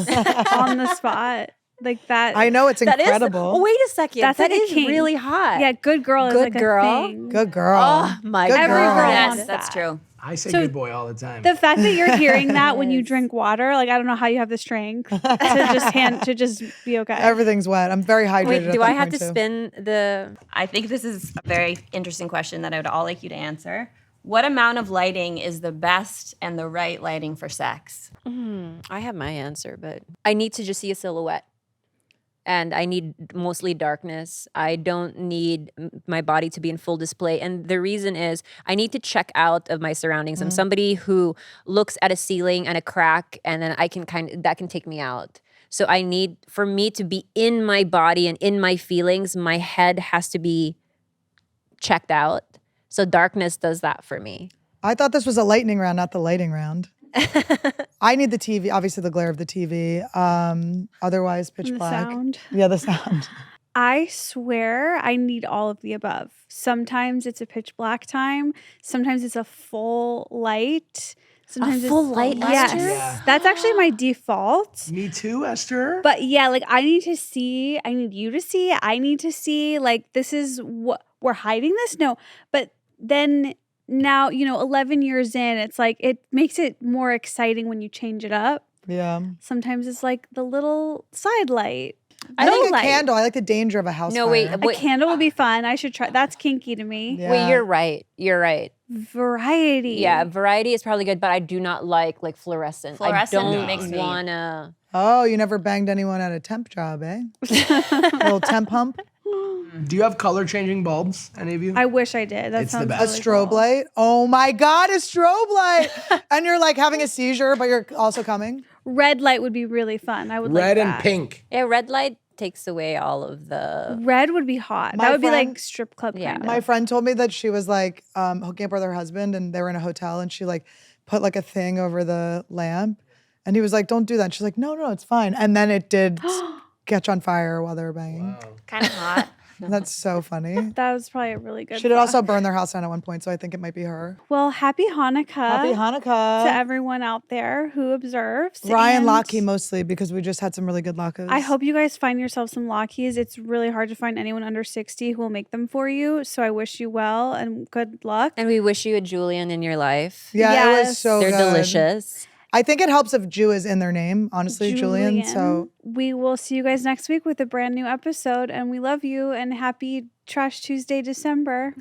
on the spot. Like that. I know it's That is- incredible. oh, wait a second. That's That like a is king. really hot. Yeah, good girl is Good like girl? a thing. Good girl. Oh my Good god. Every girl Yes, wants that's that. true. I say So- good boy all the time. The fact that you're hearing that when you Yes. drink water, like I don't know how you have the strength to just be okay. Everything's wet. I'm very hydrated. Wait, at do that I have point, to too. spin the I think this is a very interesting question that I would all like you to answer. What amount of lighting is the best and the right lighting for sex? I have my answer, but I need to just see a silhouette. And I need mostly darkness. I don't need my body to be in full display. And the reason is I need to check out of my surroundings. I'm somebody who looks at a ceiling and a crack, and then that can take me out. So I need, for me to be in my body and in my feelings, my head has to be checked out. So darkness does that for me. I thought this was a lightning round, not the lighting round. I need the TV, obviously the glare of the TV. Otherwise, pitch And the black. sound. Yeah, the sound. I swear I need all of the above. Sometimes it's a pitch black time. Sometimes it's a full light. Sometimes full it's light, Yes, Esther? Yeah. that's actually my default. Me too, Esther. But yeah, like I need you to see. I need to see. Like this is what we're hiding this. No, but then now 11 years in, it's like it makes it more exciting when you change it up. Yeah. Sometimes it's like the little side light. I No like a light. candle. I like the danger of a house No, fire. wait, A candle would be fun. I should try. That's kinky to me. Yeah. Wait, you're right. You're right. Variety. Yeah, variety is probably good, but I do not like fluorescent. Fluorescent I don't makes me- wanna. Oh, you never banged anyone at a temp job, eh? Little temp hump. Do you have color changing bulbs? Any of you? I wish I did. That It's the sounds best. A really strobe cool. light. Oh my God, a strobe light. And you're like having a seizure, but you're also coming. Red light would be really fun. I would like Red and that. pink. Yeah, red light takes away all of the. Red would be hot. My That would be friend- like strip club Yeah. kind of. My friend told me that she was like hooking up with her husband and they were in a hotel and she like put like a thing over the lamp and he was like, don't do that. And she's like, no, it's fine. And then it did catch on fire while they were banging. Kind of hot. That's so funny. That was probably a really good She did fuck. also burn their house down at one point, so I think it might be her. Well, happy Hanukkah. Happy Hanukkah. to everyone out there who observes. Ryan and Latkes mostly because we just had some really good latkes. I hope you guys find yourself some Latkes. It's really hard to find anyone under 60 who will make them for you. So I wish you well and good luck. And we wish you a Julien in your life. Yeah, it was Yes. so They're good. delicious. I think it helps if Jew is in their name, honestly, Julien. So we will see you guys next week with a brand new episode. And we love you and happy Trash Tuesday, December.